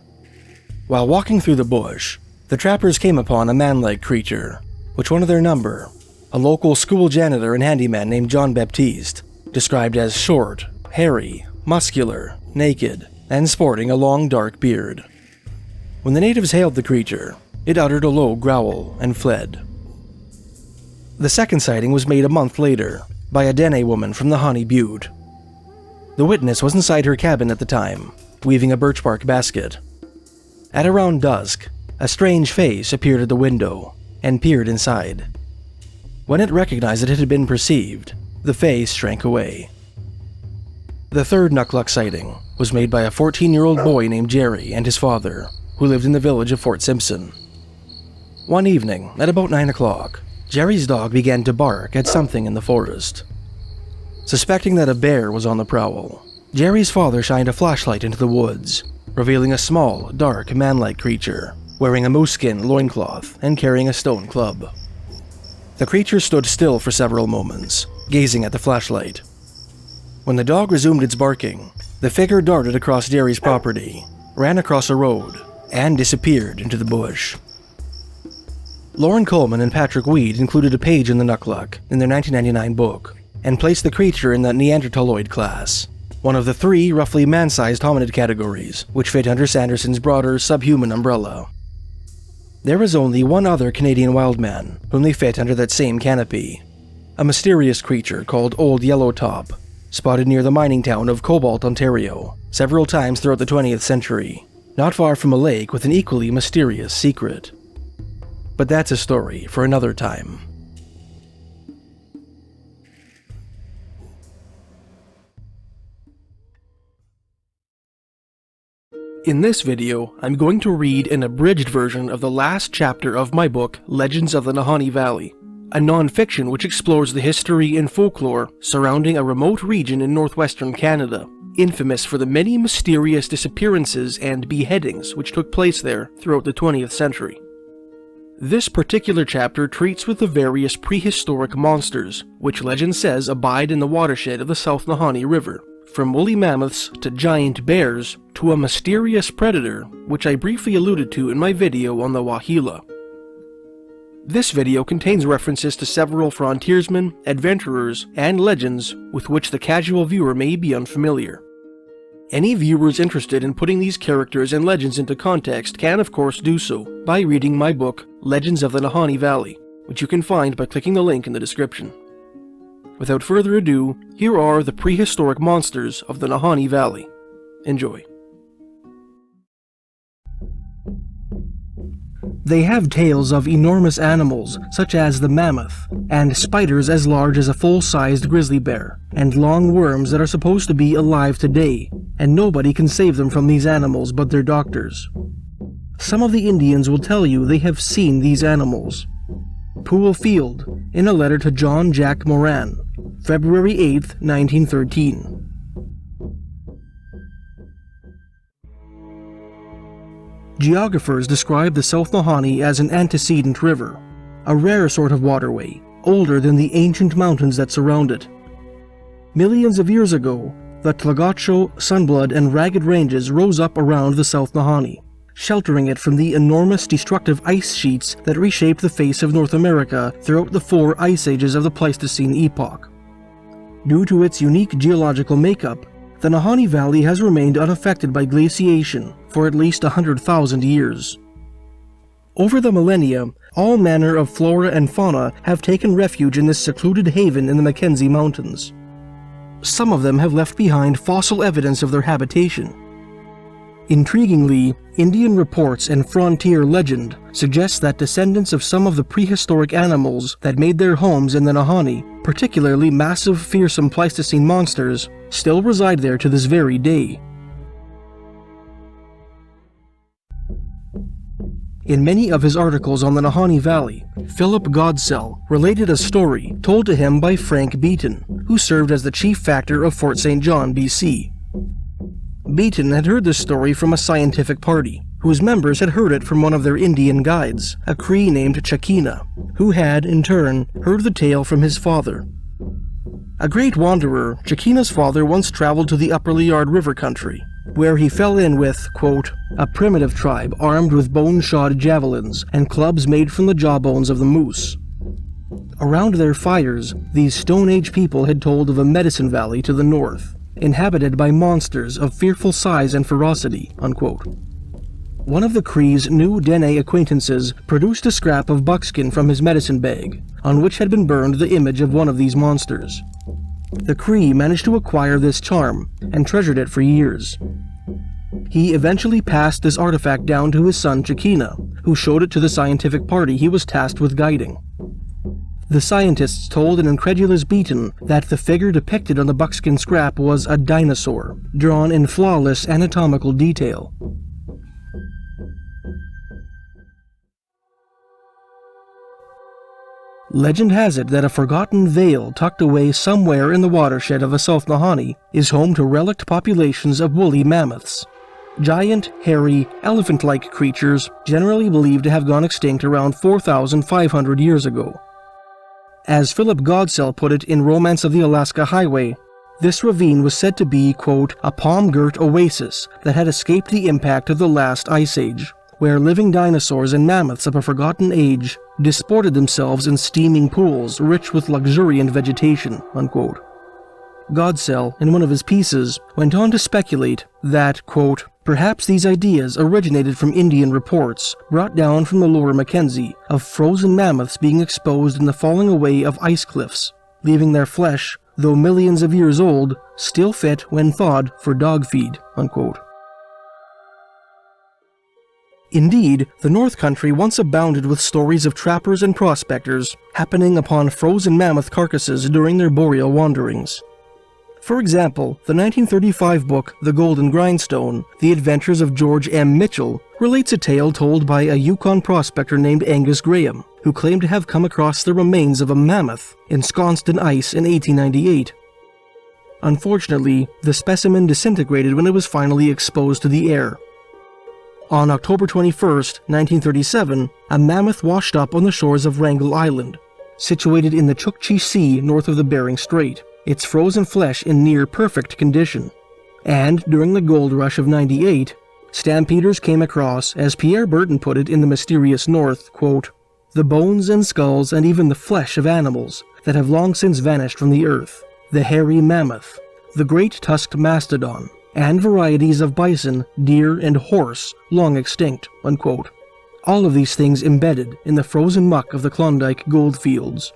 While walking through the bush, the trappers came upon a man-like creature, which one of their number, a local school janitor and handyman named John Baptiste, described as short, hairy, muscular, naked, and sporting a long dark beard. When the natives hailed the creature, it uttered a low growl and fled. The second sighting was made a month later by a Dene woman from the Nahanni Butte. The witness was inside her cabin at the time, weaving a birch bark basket. At around dusk, a strange face appeared at the window and peered inside. When it recognized that it had been perceived, the face shrank away. The third Nukluk sighting was made by a 14-year-old boy named Jerry and his father, who lived in the village of Fort Simpson. One evening, at about 9 o'clock, Jerry's dog began to bark at something in the forest. Suspecting that a bear was on the prowl, Jerry's father shined a flashlight into the woods, revealing a small, dark, man-like creature, wearing a moose-skin loincloth and carrying a stone club. The creature stood still for several moments, gazing at the flashlight. When the dog resumed its barking, the figure darted across Jerry's property, ran across a road, and disappeared into the bush. Lauren Coleman and Patrick Weed included a page in the Nukluk in their 1999 book, and placed the creature in the Neanderthaloid class, one of the 3 roughly man-sized hominid categories which fit under Sanderson's broader subhuman umbrella. There is only one other Canadian wildman whom they fit under that same canopy, a mysterious creature called Old Yellowtop, spotted near the mining town of Cobalt, Ontario, several times throughout the 20th century, not far from a lake with an equally mysterious secret. But that's a story for another time. In this video, I'm going to read an abridged version of the last chapter of my book, Legends of the Nahanni Valley, a non-fiction which explores the history and folklore surrounding a remote region in northwestern Canada, infamous for the many mysterious disappearances and beheadings which took place there throughout the 20th century. This particular chapter treats with the various prehistoric monsters, which legend says abide in the watershed of the South Nahanni River, from woolly mammoths to giant bears to a mysterious predator, which I briefly alluded to in my video on the Wahila. This video contains references to several frontiersmen, adventurers, and legends with which the casual viewer may be unfamiliar. Any viewers interested in putting these characters and legends into context can of course do so by reading my book, Legends of the Nahanni Valley, which you can find by clicking the link in the description. Without further ado, here are the prehistoric monsters of the Nahanni Valley. Enjoy. They have tails of enormous animals, such as the mammoth, and spiders as large as a full-sized grizzly bear, and long worms that are supposed to be alive today, and nobody can save them from these animals but their doctors. Some of the Indians will tell you they have seen these animals. Poole Field, in a letter to John Jack Moran, February 8, 1913. Geographers describe the South Nahanni as an antecedent river, a rare sort of waterway, older than the ancient mountains that surround it. Millions of years ago, the Tlagacho, Sunblood, and Ragged Ranges rose up around the South Nahanni, sheltering it from the enormous destructive ice sheets that reshaped the face of North America throughout the 4 ice ages of the Pleistocene epoch. Due to its unique geological makeup, the Nahanni Valley has remained unaffected by glaciation for at least 100,000 years. Over the millennia, all manner of flora and fauna have taken refuge in this secluded haven in the Mackenzie Mountains. Some of them have left behind fossil evidence of their habitation. Intriguingly, Indian reports and frontier legend suggest that descendants of some of the prehistoric animals that made their homes in the Nahanni, particularly massive, fearsome Pleistocene monsters, still reside there to this very day. In many of his articles on the Nahanni Valley, Philip Godsell related a story told to him by Frank Beaton, who served as the chief factor of Fort St. John, BC. Beaton had heard this story from a scientific party, whose members had heard it from one of their Indian guides, a Cree named Chakina, who had, in turn, heard the tale from his father. A great wanderer, Chakina's father once traveled to the Upper Liard River country, where he fell in with, quote, a primitive tribe armed with bone-shod javelins and clubs made from the jawbones of the moose. Around their fires, these Stone Age people had told of a medicine valley to the north, inhabited by monsters of fearful size and ferocity, unquote. One of the Cree's new Dene acquaintances produced a scrap of buckskin from his medicine bag, on which had been burned the image of one of these monsters. The Cree managed to acquire this charm, and treasured it for years. He eventually passed this artifact down to his son Chakina, who showed it to the scientific party he was tasked with guiding. The scientists told an incredulous Beaton that the figure depicted on the buckskin scrap was a dinosaur, drawn in flawless anatomical detail. Legend has it that a forgotten vale tucked away somewhere in the watershed of the South Nahanni is home to relict populations of woolly mammoths. Giant, hairy, elephant-like creatures generally believed to have gone extinct around 4,500 years ago. As Philip Godsell put it in Romance of the Alaska Highway, this ravine was said to be, quote, a palm-girt oasis that had escaped the impact of the last ice age, where living dinosaurs and mammoths of a forgotten age disported themselves in steaming pools rich with luxuriant vegetation, unquote. Godsell, in one of his pieces, went on to speculate that, quote, perhaps these ideas originated from Indian reports brought down from the lower Mackenzie of frozen mammoths being exposed in the falling away of ice cliffs, leaving their flesh, though millions of years old, still fit when thawed for dog feed, unquote. Indeed, the North Country once abounded with stories of trappers and prospectors happening upon frozen mammoth carcasses during their boreal wanderings. For example, the 1935 book The Golden Grindstone, The Adventures of George M. Mitchell, relates a tale told by a Yukon prospector named Angus Graham, who claimed to have come across the remains of a mammoth ensconced in ice in 1898. Unfortunately, the specimen disintegrated when it was finally exposed to the air. On October 21, 1937, a mammoth washed up on the shores of Wrangel Island, situated in the Chukchi Sea north of the Bering Strait, its frozen flesh in near-perfect condition. And during the gold rush of '98, stampeders came across, as Pierre Burton put it in The Mysterious North, quote, "the bones and skulls and even the flesh of animals that have long since vanished from the earth, the hairy mammoth, the great tusked mastodon, and varieties of bison, deer, and horse long extinct," unquote. All of these things embedded in the frozen muck of the Klondike goldfields.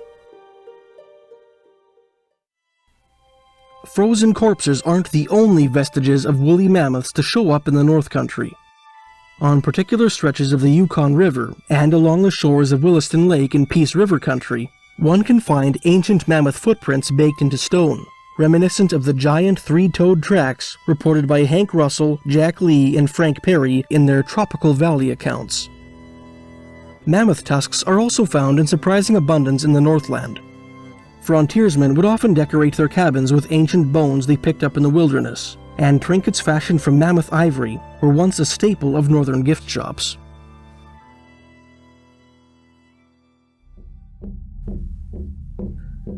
Frozen corpses aren't the only vestiges of woolly mammoths to show up in the North Country. On particular stretches of the Yukon River and along the shores of Williston Lake in Peace River Country, one can find ancient mammoth footprints baked into stone, reminiscent of the giant three-toed tracks reported by Hank Russell, Jack Lee, and Frank Perry in their Tropical Valley accounts. Mammoth tusks are also found in surprising abundance in the Northland. Frontiersmen would often decorate their cabins with ancient bones they picked up in the wilderness, and trinkets fashioned from mammoth ivory were once a staple of northern gift shops.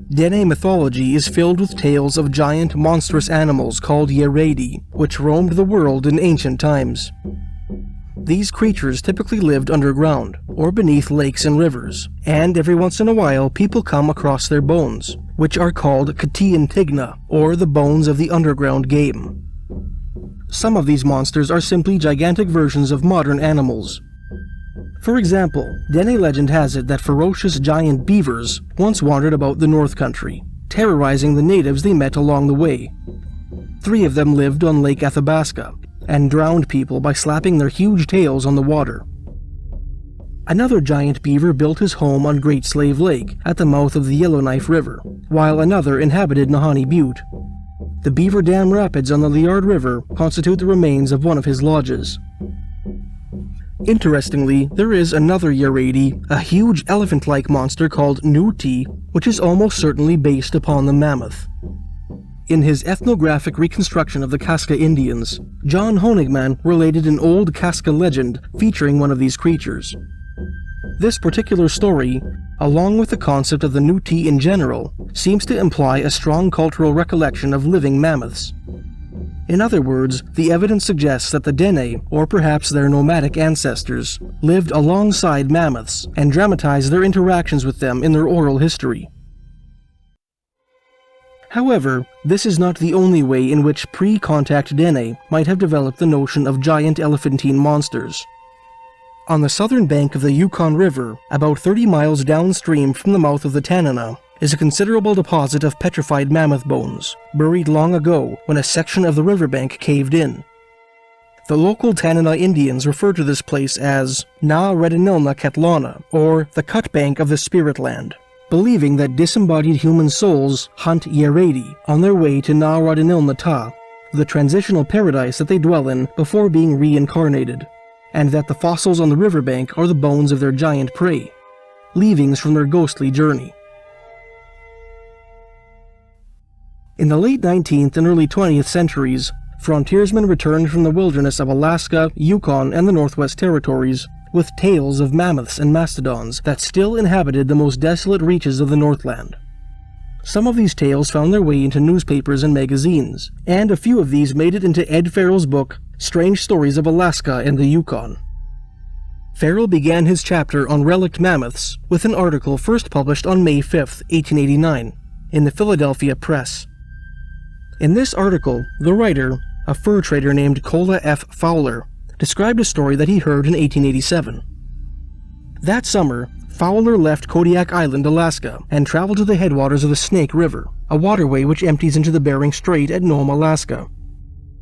Dene mythology is filled with tales of giant, monstrous animals called Yeredi, which roamed the world in ancient times. These creatures typically lived underground, or beneath lakes and rivers, and every once in a while people come across their bones, which are called Katian Tigna, or the bones of the underground game. Some of these monsters are simply gigantic versions of modern animals. For example, Dene legend has it that ferocious giant beavers once wandered about the North Country, terrorizing the natives they met along the way. 3 of them lived on Lake Athabasca, and drowned people by slapping their huge tails on the water. Another giant beaver built his home on Great Slave Lake at the mouth of the Yellowknife River, while another inhabited Nahanni Butte. The Beaver Dam Rapids on the Liard River constitute the remains of one of his lodges. Interestingly, there is another Yeredi, a huge elephant-like monster called Nuti, which is almost certainly based upon the mammoth. In his ethnographic reconstruction of the Casca Indians, John Honigman related an old Casca legend featuring one of these creatures. This particular story, along with the concept of the Nuti in general, seems to imply a strong cultural recollection of living mammoths. In other words, the evidence suggests that the Dene, or perhaps their nomadic ancestors, lived alongside mammoths and dramatized their interactions with them in their oral history. However, this is not the only way in which pre-contact Dene might have developed the notion of giant elephantine monsters. On the southern bank of the Yukon River, about 30 miles downstream from the mouth of the Tanana, is a considerable deposit of petrified mammoth bones, buried long ago when a section of the riverbank caved in. The local Tanana Indians refer to this place as Na Redinilna Ketlana, or the Cut Bank of the Spirit Land, believing that disembodied human souls hunt Yeredi on their way to Na Redinilna Ta, the transitional paradise that they dwell in before being reincarnated, and that the fossils on the riverbank are the bones of their giant prey, leavings from their ghostly journey. In the late 19th and early 20th centuries, frontiersmen returned from the wilderness of Alaska, Yukon, and the Northwest Territories with tales of mammoths and mastodons that still inhabited the most desolate reaches of the Northland. Some of these tales found their way into newspapers and magazines, and a few of these made it into Ed Farrell's book, Strange Stories of Alaska and the Yukon. Farrell began his chapter on relict mammoths with an article first published on May 5, 1889, in the Philadelphia Press. In this article, the writer, a fur trader named Cola F. Fowler, described a story that he heard in 1887. That summer, Fowler left Kodiak Island, Alaska, and traveled to the headwaters of the Snake River, a waterway which empties into the Bering Strait at Nome, Alaska.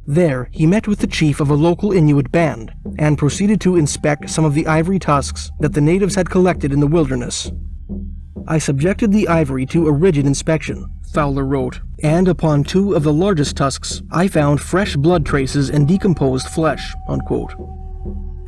There, he met with the chief of a local Inuit band, and proceeded to inspect some of the ivory tusks that the natives had collected in the wilderness. "I subjected the ivory to a rigid inspection," Fowler wrote, "and upon 2 of the largest tusks, I found fresh blood traces and decomposed flesh," unquote.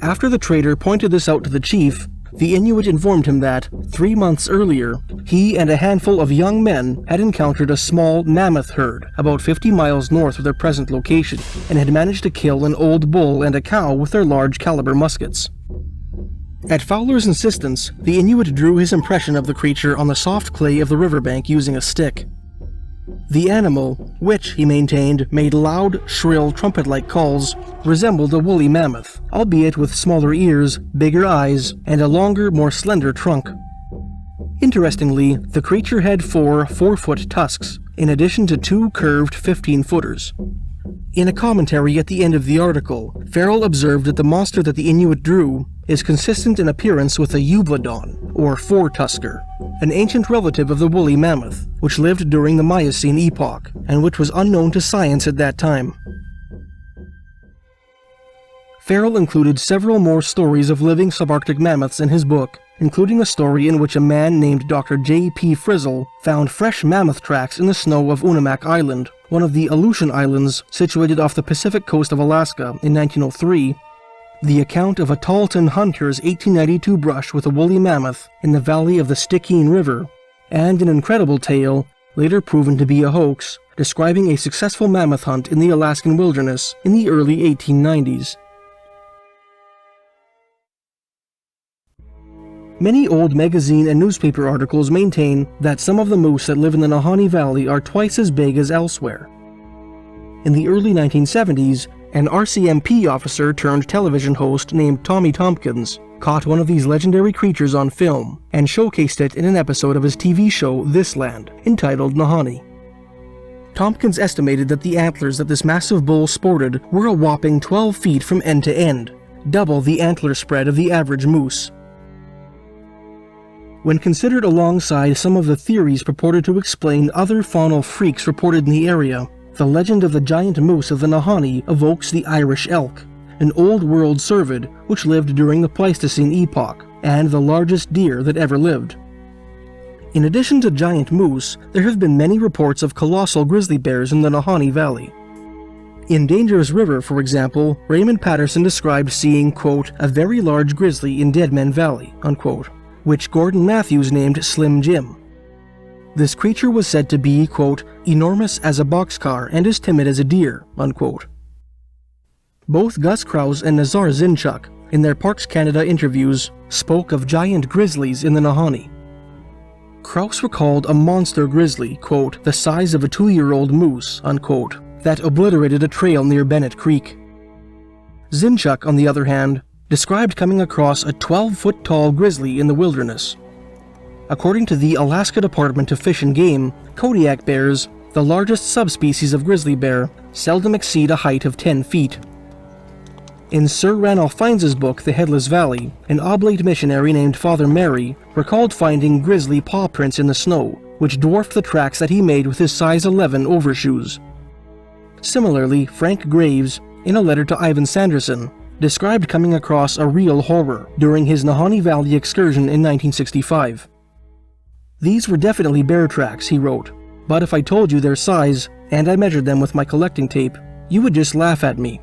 After the trader pointed this out to the chief, the Inuit informed him that, 3 months earlier, he and a handful of young men had encountered a small mammoth herd about 50 miles north of their present location, and had managed to kill an old bull and a cow with their large caliber muskets. At Fowler's insistence, the Inuit drew his impression of the creature on the soft clay of the riverbank using a stick. The animal, which, he maintained, made loud, shrill, trumpet-like calls, resembled a woolly mammoth, albeit with smaller ears, bigger eyes, and a longer, more slender trunk. Interestingly, the creature had 4 4-foot tusks, in addition to 2 curved 15-footers. In a commentary at the end of the article, Farrell observed that the monster that the Inuit drew is consistent in appearance with a eubladon, or 4-tusker, an ancient relative of the woolly mammoth, which lived during the Miocene epoch, and which was unknown to science at that time. Farrell included several more stories of living subarctic mammoths in his book, including a story in which a man named Dr. J.P. Frizzle found fresh mammoth tracks in the snow of Unimak Island, one of the Aleutian Islands situated off the Pacific coast of Alaska, in 1903, the account of a Tahltan hunter's 1892 brush with a woolly mammoth in the valley of the Stikine River, and an incredible tale, later proven to be a hoax, describing a successful mammoth hunt in the Alaskan wilderness in the early 1890s. Many old magazine and newspaper articles maintain that some of the moose that live in the Nahanni Valley are twice as big as elsewhere. In the early 1970s, an RCMP officer turned television host named Tommy Tompkins caught one of these legendary creatures on film and showcased it in an episode of his TV show This Land, entitled Nahanni. Tompkins estimated that the antlers that this massive bull sported were a whopping 12 feet from end to end, double the antler spread of the average moose. When considered alongside some of the theories purported to explain other faunal freaks reported in the area, the legend of the giant moose of the Nahanni evokes the Irish elk, an old-world cervid which lived during the Pleistocene epoch, and the largest deer that ever lived. In addition to giant moose, there have been many reports of colossal grizzly bears in the Nahanni Valley. In Dangerous River, for example, Raymond Patterson described seeing, quote, a very large grizzly in Deadman Valley, unquote, which Gordon Matthews named Slim Jim. This creature was said to be, quote, enormous as a boxcar and as timid as a deer, unquote. Both Gus Krause and Nazar Zinchuk, in their Parks Canada interviews, spoke of giant grizzlies in the Nahanni. Krause recalled a monster grizzly, quote, the size of a 2-year-old moose, unquote, that obliterated a trail near Bennett Creek. Zinchuk, on the other hand, described coming across a 12-foot-tall grizzly in the wilderness. According to the Alaska Department of Fish and Game, Kodiak bears, the largest subspecies of grizzly bear, seldom exceed a height of 10 feet. In Sir Ranulph Fiennes' book The Headless Valley, an oblate missionary named Father Mary recalled finding grizzly paw prints in the snow, which dwarfed the tracks that he made with his size 11 overshoes. Similarly, Frank Graves, in a letter to Ivan Sanderson, described coming across a real horror during his Nahanni Valley excursion in 1965. These were definitely bear tracks, he wrote, but if I told you their size, and I measured them with my collecting tape, you would just laugh at me.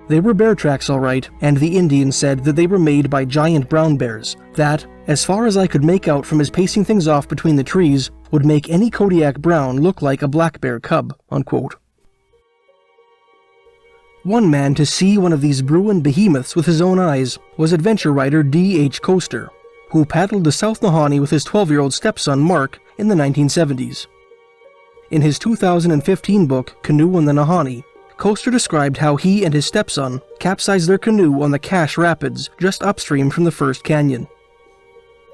They were bear tracks all right, and the Indians said that they were made by giant brown bears that, as far as I could make out from his pacing things off between the trees, would make any Kodiak brown look like a black bear cub, unquote. One man to see one of these Bruin behemoths with his own eyes was adventure writer D.H. Coaster, who paddled the South Nahanni with his 12-year-old stepson Mark in the 1970s. In his 2015 book, Canoe on the Nahanni, Coaster described how he and his stepson capsized their canoe on the Cache Rapids just upstream from the first canyon.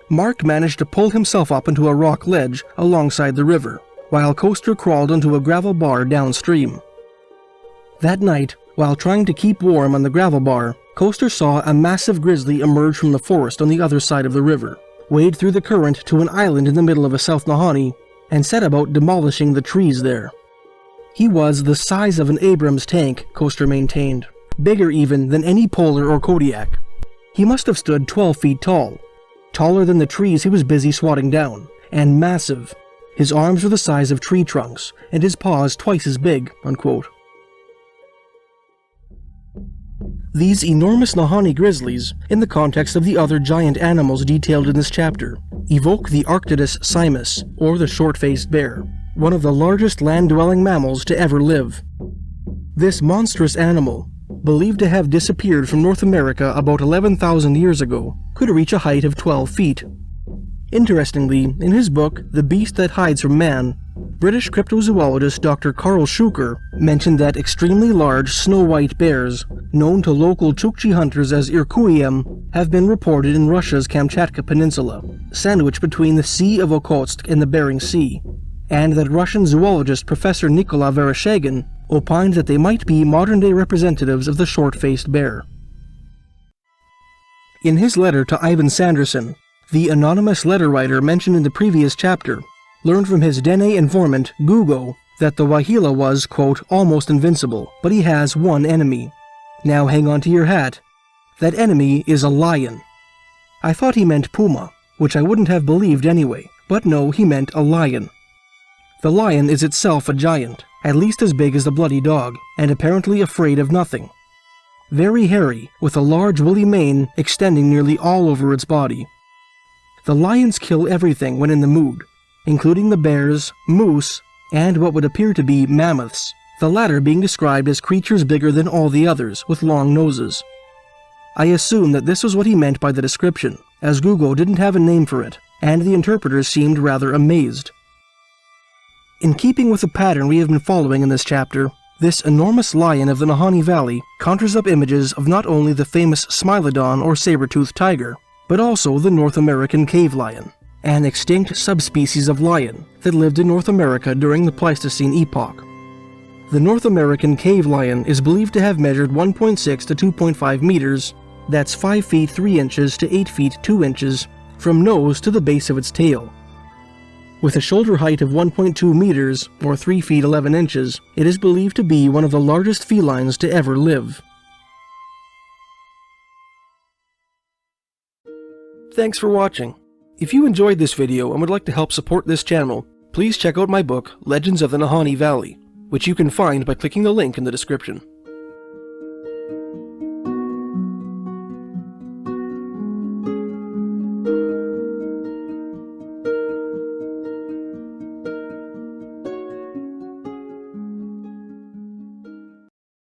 Mark managed to pull himself up into a rock ledge alongside the river, while Coaster crawled onto a gravel bar downstream. That night, while trying to keep warm on the gravel bar, Coaster saw a massive grizzly emerge from the forest on the other side of the river, wade through the current to an island in the middle of a South Nahanni, and set about demolishing the trees there. He was the size of an Abrams tank, Coaster maintained, bigger even than any polar or Kodiak. He must have stood 12 feet tall, taller than the trees he was busy swatting down, and massive. His arms were the size of tree trunks, and his paws twice as big, unquote. These enormous Nahanni grizzlies, in the context of the other giant animals detailed in this chapter, evoke the Arctidus simus, or the short-faced bear, one of the largest land-dwelling mammals to ever live. This monstrous animal, believed to have disappeared from North America about 11,000 years ago, could reach a height of 12 feet. Interestingly, in his book, The Beast That Hides from Man, British cryptozoologist Dr. Carl Schuker mentioned that extremely large snow-white bears, known to local Chukchi hunters as Irkuiem, have been reported in Russia's Kamchatka Peninsula, sandwiched between the Sea of Okhotsk and the Bering Sea, and that Russian zoologist Professor Nikolai Vereshchagin opined that they might be modern-day representatives of the short-faced bear. In his letter to Ivan Sanderson, the anonymous letter writer mentioned in the previous chapter learned from his Dene informant, Gugo, that the Wahila was, quote, almost invincible, but he has one enemy. Now hang on to your hat. That enemy is a lion. I thought he meant puma, which I wouldn't have believed anyway, but no, he meant a lion. The lion is itself a giant, at least as big as the bloody dog, and apparently afraid of nothing. Very hairy, with a large woolly mane extending nearly all over its body. The lions kill everything when in the mood, including the bears, moose, and what would appear to be mammoths, the latter being described as creatures bigger than all the others, with long noses. I assume that this was what he meant by the description, as Gugo didn't have a name for it, and the interpreters seemed rather amazed. In keeping with the pattern we have been following in this chapter, this enormous lion of the Nahanni Valley conjures up images of not only the famous Smilodon or saber-toothed tiger, but also the North American cave lion, an extinct subspecies of lion that lived in North America during the Pleistocene epoch. The North American cave lion is believed to have measured 1.6 to 2.5 meters, that's 5 feet 3 inches to 8 feet 2 inches, from nose to the base of its tail. With a shoulder height of 1.2 meters, or 3 feet 11 inches, it is believed to be one of the largest felines to ever live. Thanks for watching. If you enjoyed this video and would like to help support this channel, please check out my book, Legends of the Nahanni Valley, which you can find by clicking the link in the description.